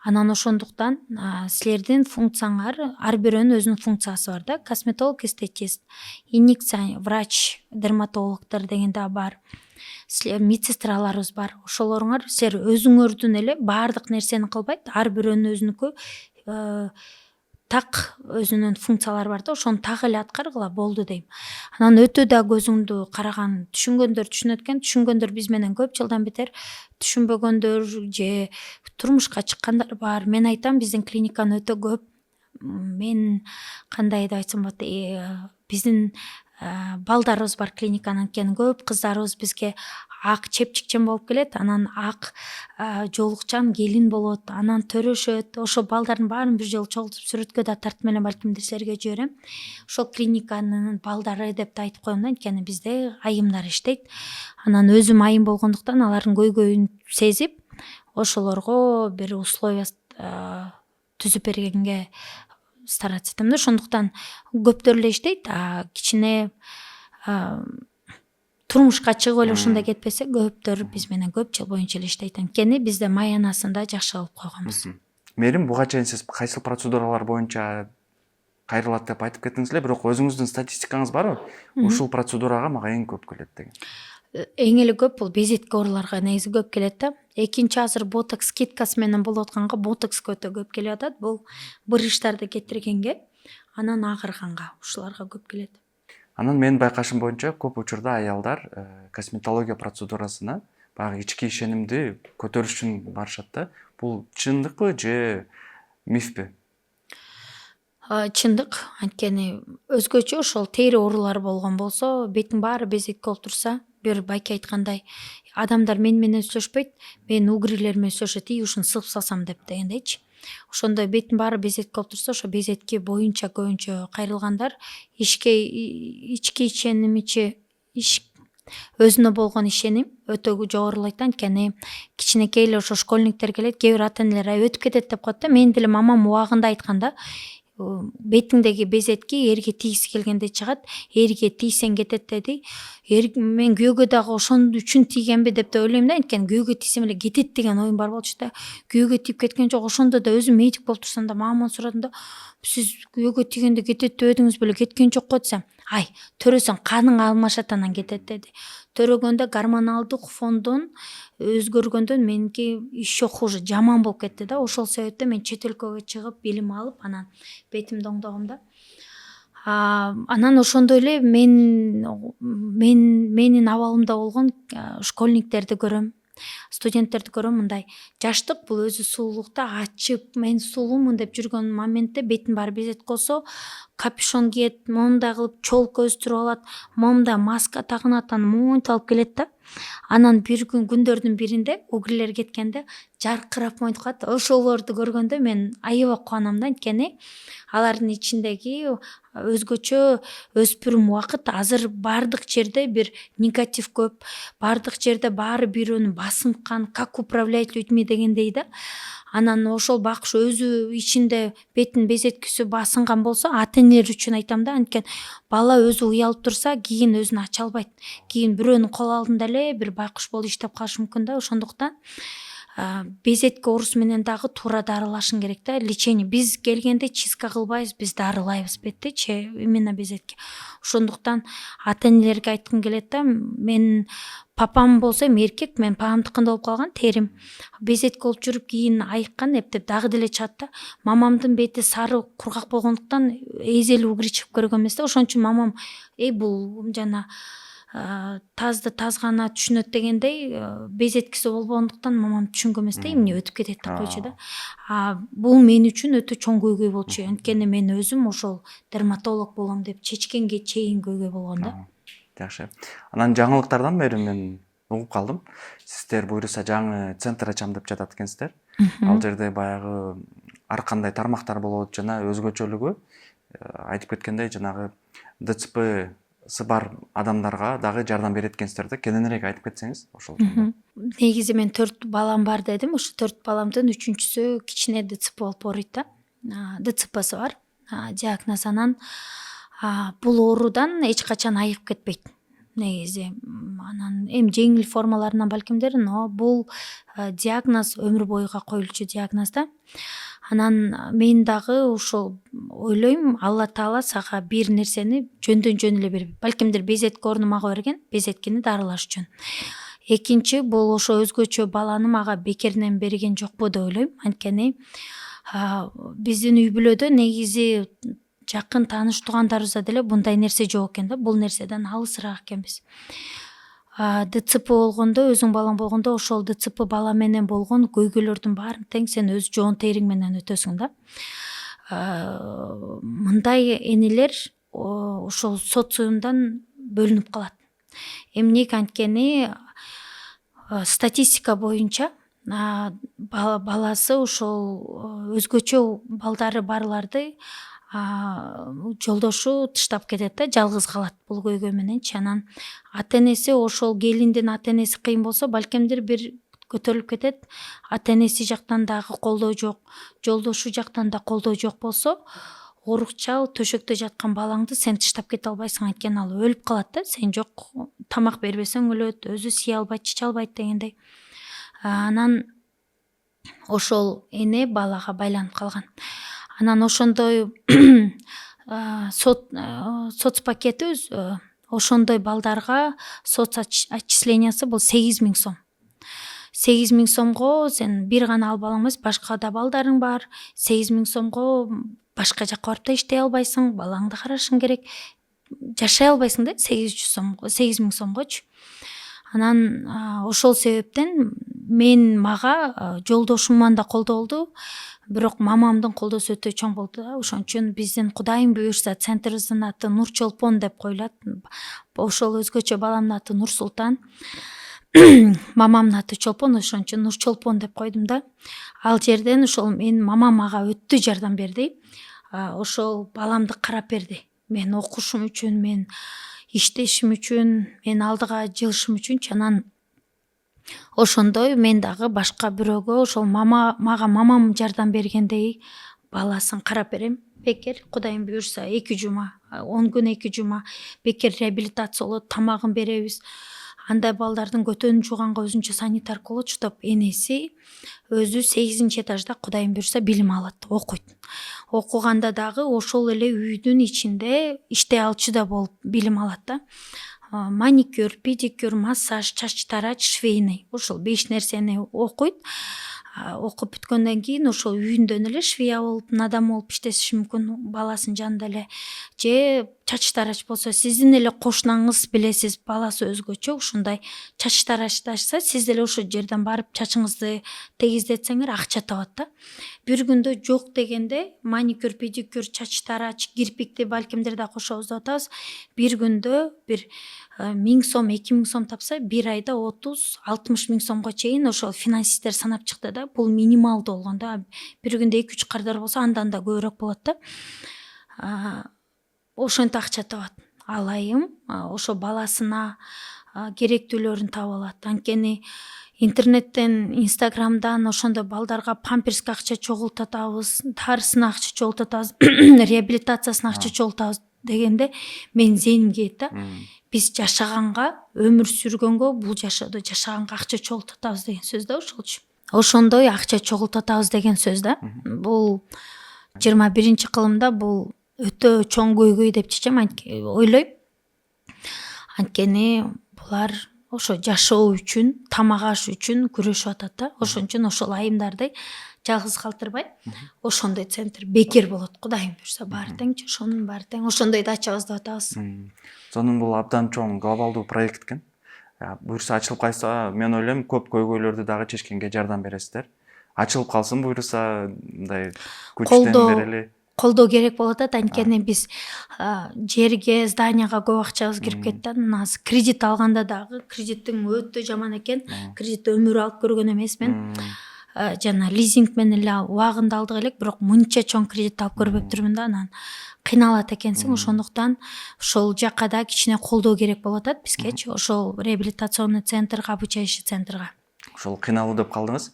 S2: Анан ошондуктан силердин функцияңар, ар бирөөнүн өзүнүн функциясы бар да. Косметолог, эстетист, инъекция, врач, дерматологдор деген да бар. Силер медсестраларыбыз бар. Ошолоруңар силер өзүңөрдүн эле баардык нерсени кылбайт, ар бирөөнүн өзүнүкү так өзүнүн функциялары бар да, ошону так эле аткаргыла болду дейм. Анан өтө да көзүңдү караган, түшүнгөндөр түшүнөт экен, түшүнгөндөр биз менен көп жылдан бетер, түшүнбөгөндөр же турмушка чыккандар бар. Мен айтам, биздин клиниканы өтө көп. Мен кандай деп айтсам болот, биздин балдарыбыз бар клиниканын, анткени көп кыздарыбыз бизге ак чепчикчен болуп келет, анан ак жоолукчан келин болот, анан төрөшөт. Ошо балдардын баарын бир жолу чогултуп сүрөткө да тартып менен балкимдир силерге жиберем. Ошол клиниканын балдары деп да айтып коем да, анткени бизде айымдар иштейт. Анан өзүм айым болгондуктан алардын көйгөйүн сезип, ошолорго бир условия түзүп бергенге стараться этем да. Ошондуктан көптөр эле иштейт, кичине турмушка чыгып эле ушундай кетпесе, көптөр биз менен көп жыл боюнча эле иштейт. Анткени бизде маянасын да жакшы кылып койгонбуз.
S1: Мерим, буга чейин сиз кайсыл процедуралар боюнча кайрылат деп айтып кеттиңиз эле, бирок өзүңүздүн статистикаңыз барбы? Ушул процедурага мага эң көп келет деген.
S2: Эң эле көп бул безетке ооруларга негизи көп келет да. Экинчи азыр ботокс скидкасы менен болуп атканга ботокска өтө көп келип атат. Бул брыштарды кетиргенге, анан агырганга, ушуларга көп келет.
S1: Анан менин байкашым боюнча көп учурда аялдар косметология процедурасына баягы ички ишенимди көтөрүш үчүн барышат да. Бул чындыкпы же мифпи?
S2: Чындык, анткени өзгөчө ошол тери оорулары болгон болсо, беттин баары безетке болуп турса, бир байке айткандай, адамдар менен сүйлөшпөйт, менин угрилер менен сүйлөшөт, ушуну сыгып салсам деп дегендейчи. Ошондой беттин баары безетке болуп турса, ошо безетке боюнча көбүнчө кайрылгандар ички ишенимичи өзүнө болгон ишеним өтө жогорулайт, анткени кичинекей эле ошо школьниктер келет, кээ бир ата энелер өтүп кетет деп коет да. Менин деле мамам убагында айткан да, бетиңдеги безетки эрге тийгиси келгенде чыгат, эрге тийсең кетет деди. Мен күйөөгө дагы ошон үчүн тийгенби деп да ойлойм да, анткени күйөөгө тийсем эле кетет деген оюм бар болчу да. Күйөөгө тийип кеткен жок. Ошондо да өзүм медик болуп турсам да мамамдан сурадым да, сиз күйөөгө тийгенде кетет деп эдиңиз беле, кеткен жок го десем, ай төрөсөң каның алмашат анан кетет деди. Төрөгөндө гормоналдык фондун өзгөргөндөн меники еще хуже, жаман болуп кетти да. Ошол себептен мен чет өлкөгө чыгып билим алып, анан бетимди оңдогом да. Анан ошондой эле менин абалымда болгон школьниктерди көрөм, студенттерди көрөм, мындай жаштык бул өзү сулуулукта ачып, мен сулуумун деп жүргөн моментте бетин баары безетки болсо, капюшон кийет, моундай кылып челка өстүрүп алат, моундай маска тагынат, анан монтип алып келет да. Анан бир күндөрдүн биринде угрирлер кеткенде жаркырап монтип калат. Ошолорду көргөндө мен аябай кубанам да, анткени алардын ичиндеги өзгөчө өспүрүм убакыт. Азыр баардык жерде бир негатив көп, баардык жерде баары бирөөнү басынткан, как управлять людьми дегендей да. Анан ошол бакыш өзү ичинде бетин безеткиси басынган болсо, ата энелер үчүн айтам да, анткени бала өзү уялып турса, кийин өзүн ача албайт. Кийин бирөөнүн кол алдында эле бир байкуш болуп иштеп калышы мүмкүн да. Ошондуктан безетки оорусу менен дагы туура дарылашың керек да. Лечение биз келгенде чистка кылбайбыз, биз дарылайбыз беттичи, именно безетки. Ошондуктан ата энелерге айткым келет да, мен папам болсо эми эркек, мен папамдыкында болуп калган терим. Безетки болуп жүрүп кийин айыккан эптеп дагы деле чыгат да. Мамамдын бети сары кургак болгондуктан эзели угри чыгып көргөн эмес да. Ошон үчүн мамам бул жана тазды таз гана түшүнөт дегендей, безеткиси болбогондуктан мамам түшүнгөн эмес да, эмне өтүп кетет деп койчу да. Бул мен үчүн өтө чоң көйгөй болчу, анткени мен өзүм ошол дерматолог болом деп чечкенге чейин көйгөй болгон да.
S1: Жакшы. Анан жаңылыктардан бери мен угуп калдым. Сиздер буюрса жаңы центр ачам деп жатат экенсиздер. Ал жерде баягы ар кандай тармактар болот жана өзгөчөлүгү айтып кеткендей жанагы ДЦПсы бар адамдарга дагы жардам берет экенсиздер да. Кененирээк айтып кетсеңиз ошол жөнүндө.
S2: Негизи мен 4 балам бар дедим. Ошо 4 баламдын 3-үчүсү кичине ДЦП болуп ооруйт да. ДЦПсы бар. Диагноз. Анан бул оорудан эч качан айыгып кетпейт негизи. Анан эми жеңил формаларынан балкимдер, но бул диагноз өмүр боюга коюлчу диагноз да. Анан мен дагы ошол ойлойм, Алла Таала сага бир нерсени жөндөн жөн эле бербейт. Балкимдер безетки орнун мага берген, безеткини дарылаш үчүн. Экинчи, бул ошо өзгөчө баланы мага бекеринен берген жокпу деп ойлойм, анткени биздин үй бүлөдө негизи жакын тааныш туугандарыбызда деле мындай нерсе жок экен да, бул нерседен алысыраак экенбиз. ДЦП болгондо, өзүң балаң болгондо, ошол ДЦП бала менен болгон көйгөйлөрдүн баарын тең сен өз жоон териң менен өтөсүң да. Мындай энелер ошол социумдан бөлүнүп калат. Эмнеге? Анткени статистика боюнча баласы ошол өзгөчө балдары барларды жолдошу тыштап кетет да, жалгыз калат бул көйгөй мененчи. Анан ата энеси, ошол келиндин ата энеси кыйын болсо, балкимдир бир көтөрүлүп кетет. Ата энеси жактан дагы колдоо жок, жолдошу жактан да колдоо жок болсо, оорукчал төшөктө жаткан балаңды сен тыштап кете албайсың, анткени ал өлүп калат да. Сен жок, тамак бербесең өлөт, өзү сый албайт, чыча албайт дегендей. Анан ошол эне балага байланып калган. Анан ошондой соцпакетибиз ошондой балдарга соц отчислениясы бул 8.000 сом. 8.000 сомго сен бир гана ал балаң эмес, башка да балдарың бар. 8.000 сомго башка жакка барып да иштей албайсың, балаңды карашың керек. Жашай албайсың да 8.000 сомгочу. Анан ошол себептен мага жолдошуман да колдоо болду, бирок мамамдын колдоосу өтө чоң болду да. Ошон үчүн биздин Кудайым буюрса центрибиздин аты Нур Чолпон деп коюлат. Ошол өзгөчө баламдын аты Нур Султан. Мамамдын аты Чолпон, ошон үчүн Нур Чолпон деп койдум да. Ал жерден ошол мамам мага өтө жардам берди. Ошол баламды карап берди. Мен окушум үчүн, мен иштешим үчүн, мен алдыга жылышым үчүнчү. Анан ошондой мен дагы башка бирөөгө ошол мага мамам жардам бергендей баласын карап берем. бекер Кудайым буюрса 2 жума 10 күн 2 жума бекер реабилитациялап тамагын беребиз. Андай балдардын көтөнүн жууганга өзүнчө санитарка болот, чтоб энеси өзү 8-этажда Кудайым буюрса билим алат, окуйт. Окуганда дагы ошол эле үйдүн ичинде иштей алчу да болуп билим алат да. Маникюр, педикюр, массаж, чач тарач, швейный. Ошол 5 нерсени окуйт. Окуп бүткөндөн кийин ошол үйүндөн эле швея болуп, надам болуп иштеши мүмкүн баласынын жанында эле. Же чач тарач болсо, сиздин эле кошунаңыз билесиз, баласы өзгөчө, ушундай чач тарашташса, сиз деле ошол жерден барып чачыңызды тегиздетсеңер акча табат да. Бир күндө жок дегенде маникюр, педикюр, чач тарач, кирпикти балкимдер да кошобуз деп атабыз. Бир күндө бир 1000 сом, 2000 сом тапса, бир айда 30-60 миң сомго чейин ошол финансисттер санап чыкты да. Бул минималдуу болгон да. Бир күндө 2-3 кардар болсо, андан да көбүрөөк болот да. Ошентип акча табат. Ал айым ошо баласына керектүүлөрүн таап алат. Анткени интернеттен, инстаграмдан ошондо балдарга памперске акча чогултатабыз, дарысына акча чогултатабыз, реабилитациясына акча чогултабыз дегенде мен зеним кейет да. Биз жашаганга, өмүр сүргөнгө, бул жашоодо жашаганга акча чогултатабыз деген сөз да ошолчу. Ошондой акча чогултатабыз деген сөз да. Бул 21-кылымда бул өтө чоң көйгөй деп чечем, ойлойм. Анткени булар ошо жашоо үчүн, тамак аш үчүн күрөшүп атат да. Ошон үчүн ошол айымдарды жалгыз калтырбай, ошондой центр бекер болот. Кудайым буюрса баары теңчи, ошонун баары тең. Ошондойду ачабыз деп атабыз.
S1: Сонун бул абдан чоң глобалдуу проект экен. Буюрса ачылып калса, мен ойлойм көп көйгөйлөрдү дагы чечкенге жардам бересиздер. Ачылып калсын буюрса, мындай күчтөн берели.
S2: Колдоо керек болот да. Анткени биз жерге, зданияга көп акчабыз кирип кетти. Азыр кредит алганда дагы кредиттин өтө жаман экен. Кредит өмүр алып көргөн эмесмин. Жана лизинг менен эле убагында алдык элек, бирок мынча чоң кредит алып көрбөптүрмүн да. Анан кыйналат экенсиң. Ошондуктан ошол жакка да кичине колдоо керек болуп атат бизгечи. Ошол реабилитационный центрга, обучающий центрга.
S1: Ошол кыйналуу деп калдыңыз.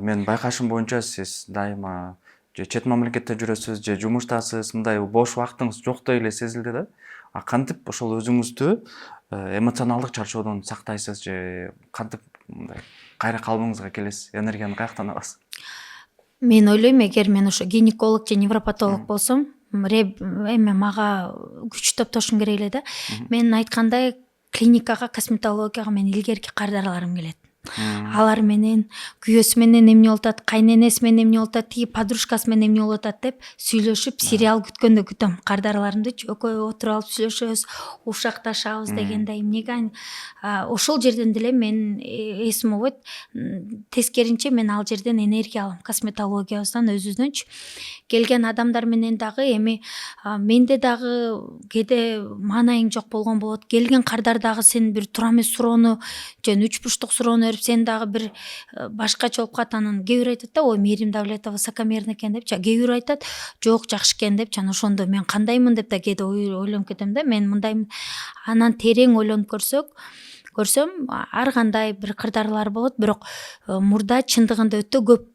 S1: Мен байкашым боюнча сиз дайыма же чет мамлекетте жүрөсүз, же жумуштасыз, мындай бош убактыңыз жоктой эле сезилди да. Кантип ошол өзүңүздү эмоционалдык чарчоодон сактайсыз, же кантип мындай кайра калыбыңызга келесиз, энергияны каяктан аласыз?
S2: Мен ойлойм, эгер мен ошо гинеколог же невропатолог болсом, мага күч топтошум керек эле да. Мен айткандай клиникага, косметологияга мен илгерки кардарларым келет. Алар менен күйөөсү менен эмне болуп атат, кайненеси менен эмне болуп атат, тиги подружкасы менен эмне болуп атат деп сүйлөшүп, сериал күткөндө күтөм. Кардарларымды экөө отуруп алып сүйлөшөбүз, ушакташабыз дегендей. Эмнеге ошол жерден деле мен эсиме болот. Тескеринче мен ал жерден энергия алам, косметологиябыздан, өзүбүздөнчү. Келген адамдар менен дагы эми менде дагы кээде маанайың жок болгон болот. Келген кардар дагы сен бир туура эмес суроону же 3 бурчтук суроону сен дагы бир башкача болуп калат. Анан кээ бир айтат да, ой, Мээрим Давлетова высокомерный экен деп, кээ бир айтат, жок, жакшы экен деп. Жана ошондо мен кандаймын деп да кээде ойлонуп кетем да. Мен мындаймын. Анан терең ойлонуп көрсөм, ар кандай бир кырдарлар болот, бирок мурда чындыгында өтө көп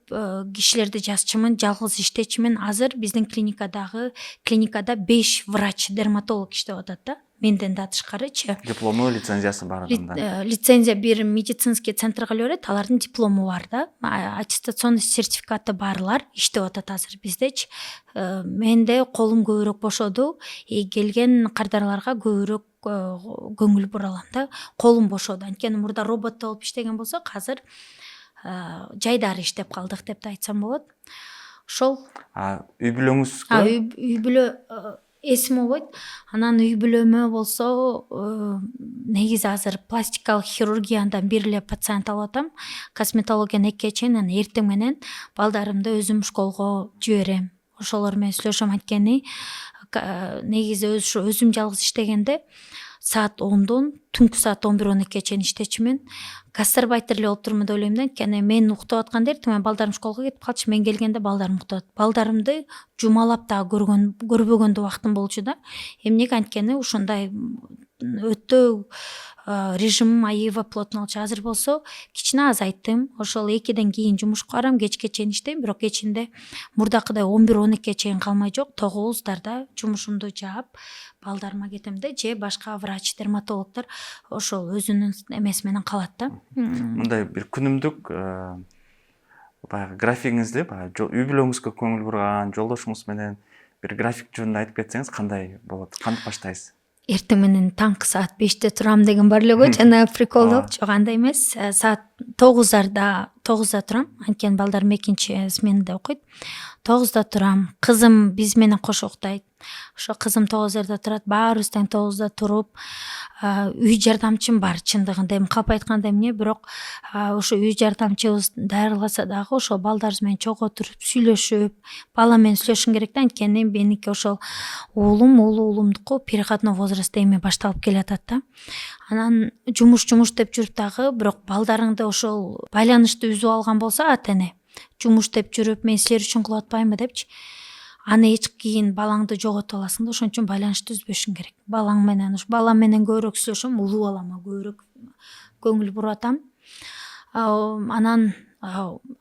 S2: кишилерди жазчымын, жалгыз иштечимин. Азыр биздин клиникада 5 врач, дерматолог иштеп атат да. Менден да тышкарычы.
S1: Диплому, лицензиясы бар адамда.
S2: Лицензия бир медицинский центрга эле берет, алардын диплому бар да. Аттестационный сертификаты барлар иштеп атат азыр биздечи. Менде колум көбүрөөк бошоду, келген кардарларга көбүрөөк көңүл бура алам да. Колум бошоду. Анткени мурда роботто болуп иштеген болсок, азыр жайдары иштеп калдык деп да айтсам болот. Ошол.
S1: Үй бүлөңүз?
S2: Үй бүлө эсиме болбойт. Анан үй бүлөмө болсо, негизи азыр пластикалык хирургиядан бир эле пациент алып атам. Косметологияны 2-ге чейин, анан эртең менен балдарымды өзүм школго жиберем. Ошолор менен сүйлөшөм. Анткени негизи өзүм жалгыз иштегенде саат 10-дон түнкү саат 11-12-ге чейин иштечимин. Гастарбайтер эле болуп турмун деп ойлойм да. Анткени мен уктап атканда эртең менен балдарым школго кетип калчу, мен келгенде балдарым уктап. Балдарымды жумалап дагы көрбөгөндө убактым болчу да. Эмнеге? Анткени ушундай өтө режимим аябай плотно болчу. Азыр болсо кичине азайттым. Ошол 2ден кийин жумушка барам, кечке чейин иштейм, бирок кечинде мурдакыдай 11-12 чейин калмай жок, 9дарда жумушумду жаап балдарыма кетем да, же башка врач, дерматологдор ошол өзүнүн эмеси менен калат да.
S1: Мындай бир күнүмдүк баягы графигиңизди, баягы үй бүлөңүзгө көңүл бурган, жолдошуңуз менен бир график жөнүндө айтып кетсеңиз кандай болот? Кантип баштайсыз?
S2: Эртең менен таңкы саат 5те турам деген бар эле го, жана приколдук. Жок, андай эмес. Саат 9да турам. Анткени балдарым 2 сменада окуйт. 9да турам. Кызым биз менен кошо уктайт. Ошо кызым 9дарда турат. Баарыбыз тең 9да туруп, үй жардамчым бар чындыгында. Эми калп айтканда эмне, бирок ошо үй жардамчыбыз даярыласа дагы ошол балдарыбыз менен чогуу туруп сүйлөшүп, бала менен сүйлөшүм керек да. Анткени меники ошол уулумдуку переходной возрастта эми башталып келатат да. Анан жумуш деп жүрүп дагы, бирок балдарыңды ошол байланышты үзүп алган болсо ата-эне, жумуш деп жүрүп, мен силер үчүн кылып атпаймынбы депчи, аны эч кийин балаңды жоготуп аласың да. Ошон үчүн байланышты үзбөшүң керек. Балаң менен, бала менен көбүрөөк сүйлөшөм, улуу балама көбүрөөк көңүл буруп атам. Анан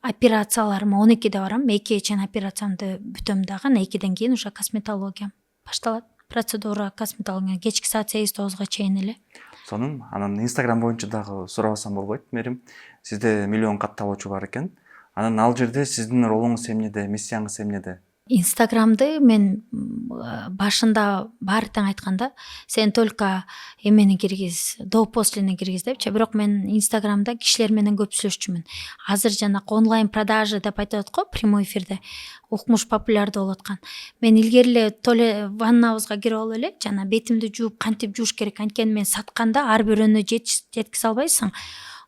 S2: операцияларыма 12де барам. 2 чейин операциямды бүтөм дагы. 2ден кийин уже косметология башталат. Процедура косметология кечки саат 8-9га чейин эле.
S1: Сонун, анан Instagram боюнча дагы сурабасам болбойт, Мерим. Сизде миллион катталуучу бар экен. Анан ал жерде сиздин ролуңуз эмнеде, миссияңыз эмнеде?
S2: Инстаграмды мен башында баары тең айтканда, сен только эмени киргиз, до послени киргиз депчи. Бирок мен Инстаграмда кишилер менен көп сүйлөшчүмүн. Азыр жанакы онлайн продажа деп айтып атат го, прямой эфирде укмуш популярдуу болуп аткан. Мен илгери эле толе ваннабызга кирип алып эле жана бетимди жууп, кантип жууш керек, анткени мен сатканда ар бирөөнө жеткизе албайсың.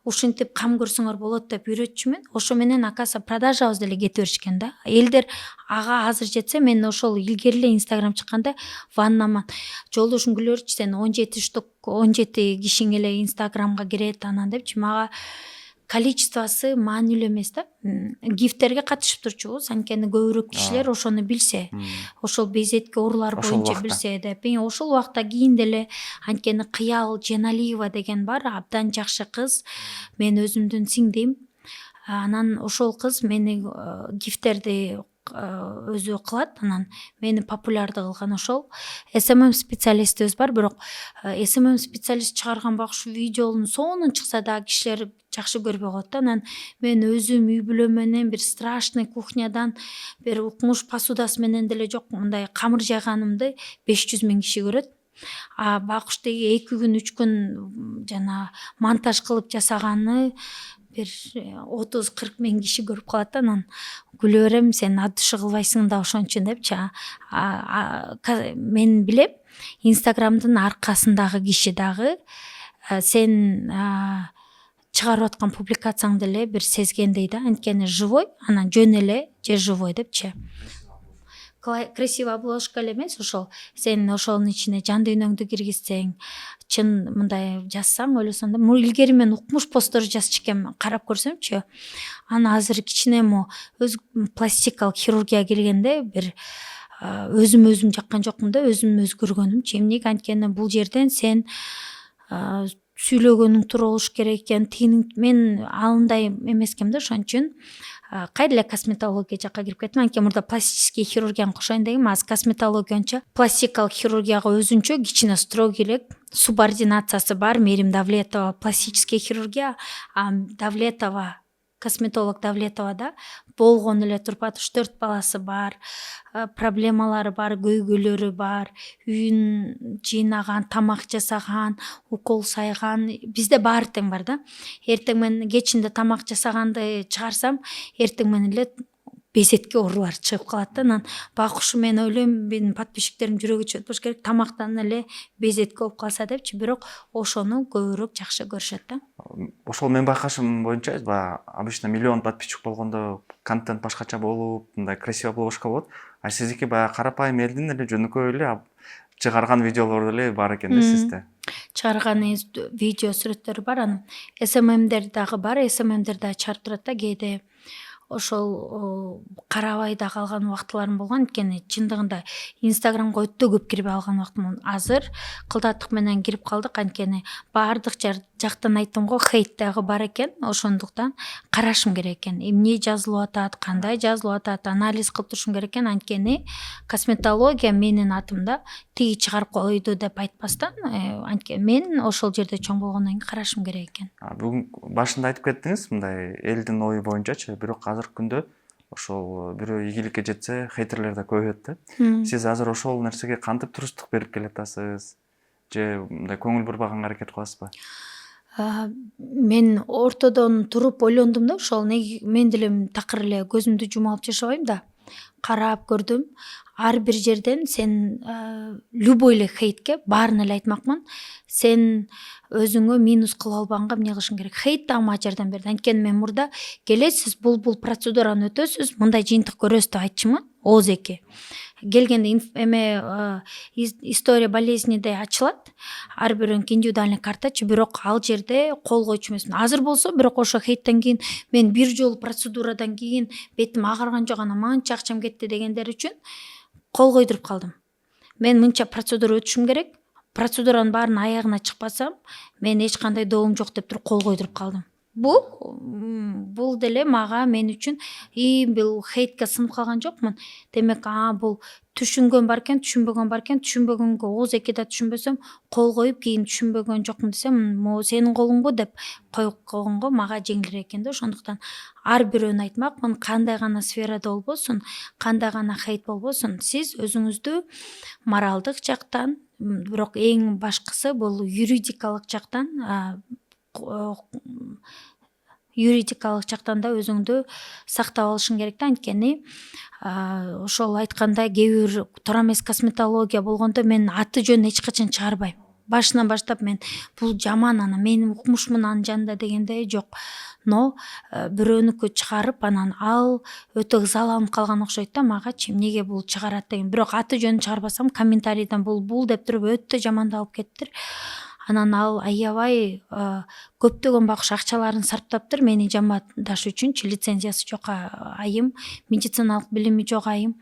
S2: Ушинтип кам көрсөңөр болот деп үйрөтчүмүн. Ошо менен акаса продажабыз деле кете беришкен да. Элдер ага азыр жетсе, мен ошол илгери эле Инстаграм чыкканда ваннаман жолдошум күлөрчү, сен 17 кишиң эле Инстаграмга кирет анан депчи. Мага количествосы маанилүү эмес да. Гифтерге катышып турчубуз, анткени көбүрөөк кишилер ошону билсе, ошол безетке оорулар боюнча билсе деп. Ошол убакта кийин деле, анткени Кыял Женалиева деген бар, абдан жакшы кыз, мен өзүмдүн сиңдим. Анан ошол кыз мени гифтерди өзү кылат, анан мени популярдуу кылган ошол. СММ специалистибиз бар, бирок СММ специалист чыгарган багыш видеонун сонун чыкса да кишилер жакшы көрбөй коет да. Анан мен өзүм үй бүлө менен бир страшный кухнядан бир укмуш посудасы менен деле жок, мындай камыр жайганымды 500 000 киши көрөт. Багыштеги 2 күн 3 күн жана монтаж кылып жасаганы бир 30-40 000 киши көрүп калат да. Анан күлө берем, сен ат уши кылбайсың да ошон үчүн депчи. Мен билем, Инстаграмдын аркасындагы киши дагы сен чыгарып аткан публикацияң деле бир сезгендей да. Анткени живой, анан жөн эле же живой депчи. Красивый обложка эле эмес, ошол сен ошонун ичине жан дүйнөңдү киргизсең, чын мындай жазсаң, ойлосоң да. Илгери мен укмуш посттор жазчу экенмин, карап көрсөмчү. Аны азыр кичине өз пластикалык хирургия келгенде бир өзүм жаккан жокмун да, өзүм өзгөргөнүмчү. Эмнеге? Анткени бул жерден сен сүйлөгөнүң туура болуш керек экен. Мен андай эмес экенмин да, ошон үчүн кайра эле косметология жакка кирип кеттим. Анткени мурда пластический хирургияны кошоюн дегем, азыр косметологиянча пластикалык хирургияга өзүнчө кичине строгийлик субординациясы бар. Мерим Давлетова пластический хирургия, Давлетова косметолог Давлетовада болгон эле турпат, 3-4 баласы бар, проблемалары бар, көйгөйлөрү бар, үйүн жыйнаган, тамак жасаган, укол сайган, бизде баары тең бар да. Эртең менен кечинде тамак жасаганды чыгарсам, эртең менен эле безетке оорулар чыгып калат да. Анан багушу мен ойлойм, менин подписчиктерим жүрөгү чыгып болуш керек, тамактан эле безетке болуп калса депчи, бирок ошону көбүрөөк жакшы көрүшөт да.
S1: Ошол мен байкашым боюнча, обычно миллион подписчик болгондо контент башкача болуп, мындай красиво обложка болот. А сиздики баягы карапайым элдин эле жөнөкөй эле чыгарган видеолор эле бар экен да сизде.
S2: Чыгарган видео сүрөттөрү бар, анан СММдер дагы бар, СММдер дагы чыгарып турат да кээде. ошол карабай да калган убактыларым болгон. Анткени чындыгында Инстаграмга өтө көп кирип алган убактым. Азыр кылдаттык менен кирип калдык, анткени баардык жактан айттым го, хейт дагы бар экен. Ошондуктан карашым керек экен. Эмне жазылып атат, кандай жазылып атат, анализ кылып турушум керек экен. Анткени косметология менин атымда тиги чыгарып койду деп айтпастан, анткени мен ошол жерде чоң болгондон кийин карашым керек экен.
S1: Бүгүн башында айтып кеттиңиз, мындай элдин ою боюнчачы, бирок азыркы күндө ошол бирөө ийгиликке жетсе, хейтерлер да көбөйөт да. Сиз азыр ошол нерсеге кантип туруштук берип келатасыз? Же мындай көңүл бурбаганга аракет кыласызбы?
S2: Мен ортодон туруп ойлондум да, ошол мен деле такыр эле көзүмдү жума алып жашабайм да. Карап көрдүм. Ар бир жерден сен любой эле хейтке баарына эле айтмакмын. Сен өзүңө минус кыла албаганга эмне кылышың керек? Хейт да мага жардам берди. Анткени мен мурда келесиз, бул процедураны өтөсүз, мындай жыйынтык көрөсүз деп айтчумун. Ооз эки. Келгенде история болезниде ачылат. Ар бирөөнүкү индивидуальный картачы, бирок ал жерде кол койчу эмесмин. Азыр болсо, бирок ошо хейттен кийин мен бир жолу процедурадан кийин бетим агарган жок, анан манча акчам кетти дегендер үчүн кол койдуруп калдым. Мен мынча процедура өтүшүм керек. Процедуранын баарынын аягына чыкпасам, мен эч кандай добум жок деп туруп кол койдуруп калдым. Бул деле мага, мен үчүн бул хейтке сынып калган жокмун. Демек, бул түшүнгөн бар экен, түшүнбөгөн бар экен. Түшүнбөгөнгө ооз эки да түшүнбөсөм, кол коюп кийин түшүнбөгөн жокмун десем, могу сенин колуңбу деп коюп койгонго мага жеңилирээк экен да. Ошондуктан ар бирөөнү айтмакмын, кандай гана сферада болбосун, кандай гана хейт болбосун, сиз өзүңүздү моралдык жактан, бирок эң башкысы бул юридикалык жактан да өзүңдү сактап алышың керек да. Анткени ошол айткандай, кээ бир туура эмес косметология болгондо мен аты жөнүн эч качан чыгарбайм. Башынан баштап мен бул жаман, анан менин укмушмун анын жанында дегенде жок. Но бирөөнүкү чыгарып, анан ал өтө ызаланып калган окшойт да магачы, эмнеге бул чыгарат деген. Бирок аты жөнүн чыгарбасам, комментарийден бул деп туруп өтө жамандалып кеттир. Анан ал аябай көптөгөн багыш акчаларын сарптаптыр мени жамандаш үчүнчү. Лицензиясы жок айым, медициналык билими жок айым.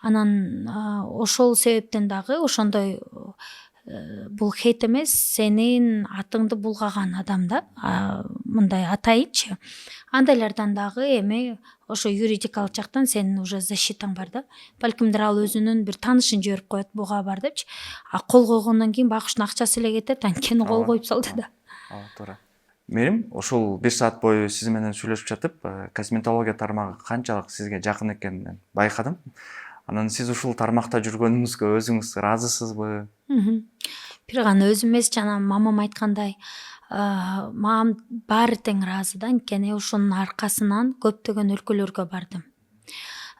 S2: Анан ошол себептен дагы ошондой бул хейт эмес, сенин атыңды булгаган адам да, мындай атайынчы. Андайлардан дагы эми ошо юридикалык жактан сенин уже защитаң бар да. Балкимдир ал өзүнүн бир таанышын жиберип коет, буга бар депчи. Кол койгондон кийин багыштын акчасы эле кетет, анткени кол коюп салды да.
S1: Туура. Мерим, ушул 1 саат бою сиз менен сүйлөшүп жатып, косметология тармагы канчалык сизге жакын экенин байкадым. Анан сиз ушул тармакта жүргөнүңүзгө өзүңүз ыраазысызбы?
S2: Бир гана өзүм эмес, жана мамам айткандай, мамам баары тең ыраазы да. Анткени ушунун аркасынан көптөгөн өлкөлөргө бардым.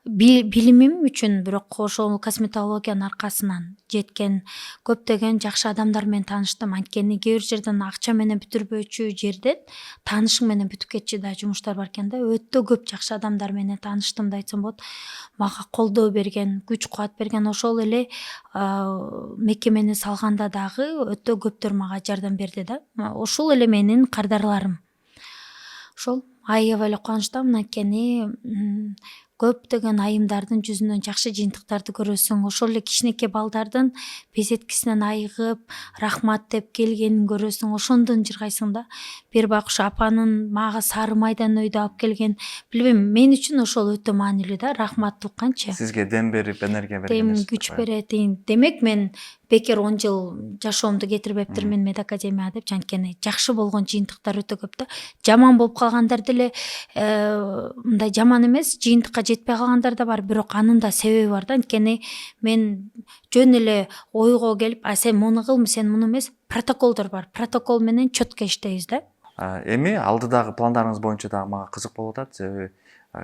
S2: Билимим үчүн, бирок ошол косметологиянын аркасынан жеткен көптөгөн жакшы адамдар менен тааныштым. Анткени кээ бир жерден акча менен бүтүрбөчү жерден таанышың менен бүтүп кетчү да жумуштар бар экен да. Өтө көп жакшы адамдар менен тааныштым да айтсам болот. Мага колдоо берген, күч кубат берген, ошол эле мекемени салганда дагы өтө көптөр мага жардам берди да. Ошол эле менин кардарларым. Ошол аябай эле кубанычтамын, анткени көптөгөн айымдардын жүзүнөн жакшы жыйынтыктарды көрөсүң. Ошол эле кичинекей балдардын безеткисинен айыгып, рахмат деп келгенин көрөсүң. Ошондон жыргайсың да. Бир бакуш апанын мага сары майдан өйдө алып келген, билбейм, мен үчүн ошол өтө маанилүү да. Рахматтуу канчы.
S1: Сизге дем берип, энергия берген.
S2: Дем, күч берет. Демек, мен бекер 10 жыл жашоомду кетирбептирмин медакадемияда деп. Анткени жакшы болгон жыйынтыктар өтө көп да. Жаман болуп калгандар деле мындай жаман эмес, жыйынтыкка жетпей калгандар да бар, бирок анын да себеби бар да. Анткени мен жөн эле ойго келип, сен муну кыл, сен муну эмес, протоколдор бар. Протокол менен чөткө иштейбиз да.
S1: Эми алдыдагы пландарыңыз боюнча дагы мага кызык болуп атат. Себеби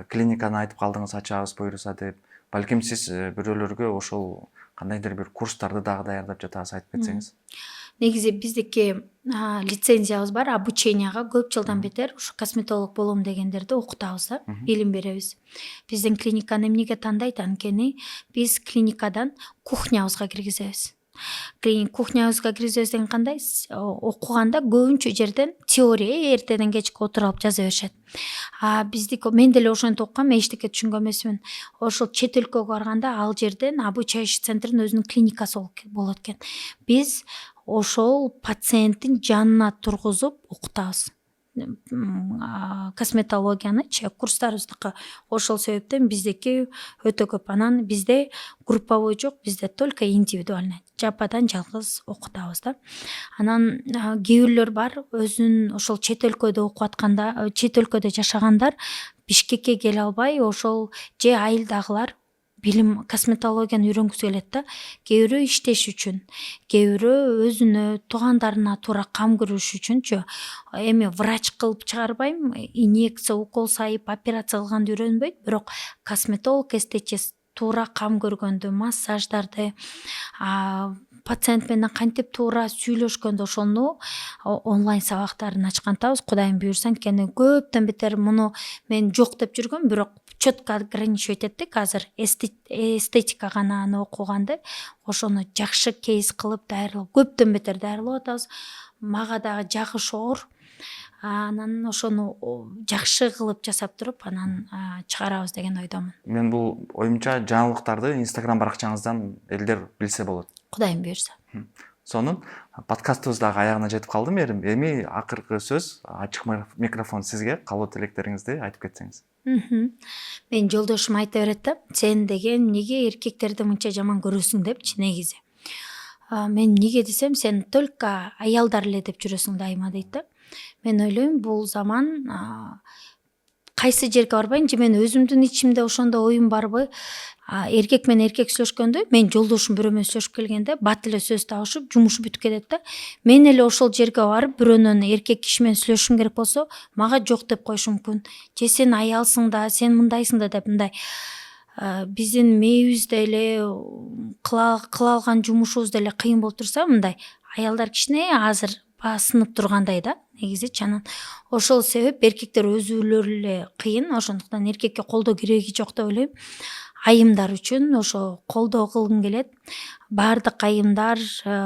S1: клиниканы айтып калдыңыз, ачабыз буюрса деп. Балким сиз бирөөлөргө ошол кандайдыр бир курстарды дагы даярдап жатасыз, айтып кетсеңиз.
S2: Негизи биздики лицензиябыз бар, обученияга көп жылдан бетер ушу косметолог болом дегендерди окутабыз да, билим беребиз. Биздин клиниканы эмнеге тандайт? Анткени биз клиникадан кухнябызга киргизебиз. Кухнябызга киргизебиз деген кандай? Окуганда көбүнчө жерден теория эртеден кечке отуруп алып жаза беришет. Биздики мен деле ошентип окугам, эчтеке түшүнгөн эмесмин. Ошол чет өлкөгө барганда ал жерден обучающий центрдин өзүнүн клиникасы болот экен. Биз ошол пациенттин жанына тургузуп окутабыз. Косметологиянычы курстарыбыздыкы. Ошол себептен биздики өтө көп. Анан бизде групповой жок, бизде только индивидуальный. Жападан жалгыз окутабыз да. Анан кээ бирлөр бар, өзүнүн ошол чет өлкөдө окуп атканда, чет өлкөдө жашагандар Бишкекке келе албай, ошол же айылдагылар билим косметологияны үйрөнгүсү келет да. Кээ бирөө иштеш үчүн, кээ бирөө өзүнө, туугандарына туура кам көрүш үчүнчү. Эми врач кылып чыгарбайм, инъекция, укол сайып, операция кылганды үйрөнбөйт, бирок косметолог, эстетист туура кам көргөндү, массаждарды, пациент менен кантип туура сүйлөшкөндү, ошону онлайн сабактарын ачкантабыз. Кудайым буйрса, анткени көптөн бетер муну мен жок деп жүргөм, бирок четко ограничивать эттик. Азыр эстетика гана аны окуганды, ошону жакшы кейс кылып даярдап, көптөн бетер даярдап атабыз. Мага дагы жагышы оор. Анан ошону жакшы кылып жасап туруп, анан чыгарабыз деген ойдомун.
S1: Мен бул оюмча жаңылыктарды Instagram баракчаңыздан элдер билсе болот.
S2: Кудайым буйрса.
S1: Сонун подкастыбыз дагы аягына жетип калды, Мээрим. Эми акыркы сөз, ачык микрофон сизге, калуу тилектериңизди айтып кетсеңиз.
S2: Мен жолдошум айта берет да, сен деген эмнеге эркектерди мынча жаман көрөсүң депчи негизи. Мен эмнеге десем, сен только аялдар эле деп жүрөсүң дайыма дейт да. Мен ойлойм, бул заман кайсы жерге барбайынчы, мен өзүмдүн ичимде ошондой оюм барбы? Эркек менен эркек сүйлөшкөндө, мен жолдошум бирөө менен сүйлөшүп келгенде бат эле сөз табышып, жумушу бүтүп кетет да. Мен эле ошол жерге барып, бирөөнөн эркек киши менен сүйлөшүм керек болсо, мага жок деп коюшу мүмкүн. Же сен аялсың да, сен мындайсың да деп мындай. Биздин мээбизде эле кыла алган жумушубуз деле кыйын болуп турса, мындай аялдар кичине азыр басынып тургандай да, негизичи. Анан ошол себеп эркектер өзүлөрү эле кыйын, ошондуктан эркекке колдоо кереги жок деп ойлойм. Айымдар үчүн ошо колдоо кылгым келет. Баардык айымдар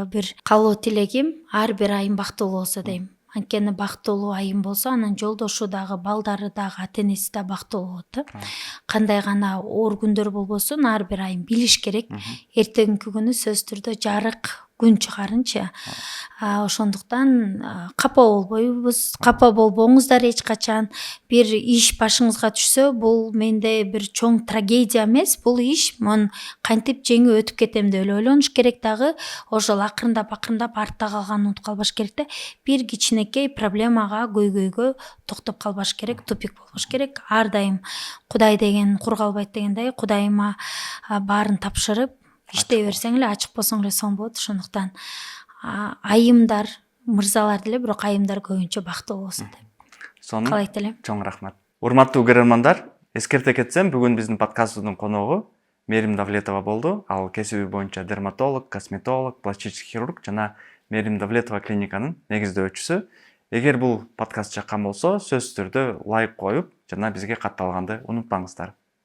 S2: бир калуу тилегим, ар бир айым бактылуу болсо дейм. Анткени бактылуу айым болсо, анан жолдошу дагы, балдары дагы, ата энеси да бактылуу болот да. Кандай гана оор күндөр болбосун, ар бир айым билиш керек. Эртеңки күнү сөзсүз түрдө жарык күн чыгарынчы. Ошондуктан капа болбойбуз, капа болбоңуздар эч качан. Бир иш башыңызга түшсө, бул менде бир чоң трагедия эмес, бул иш мен кантип жеңип өтүп кетем деп эле ойлонуш керек дагы. Ошол акырындап артта калганын унутуп калбаш керек да. Бир кичинекей проблемага, көйгөйгө токтоп калбаш керек, тупик болбош керек. Ар дайым Кудай деген кур калбайт дегендей, Кудайыма баарын тапшырып иштей берсең эле, ачык болсоң эле сон болот. Ошондуктан айымдар, мырзалар деле, бирок айымдар көбүнчө бактылуу болсун деп каалайт элем.
S1: Чоң рахмат. Урматтуу көрөрмандар, эскерте кетсем, бүгүн биздин подкастыбыздын коногу Мээрим Давлетова болду. Ал кесиби боюнча дерматолог, косметолог, пластический хирург жана Мээрим Давлетова клиниканын негиздөөчүсү. Эгер бул подкаст жаккан болсо, сөзсүз түрдө лайк коюп жана бизге катталганды унутпаңыздар.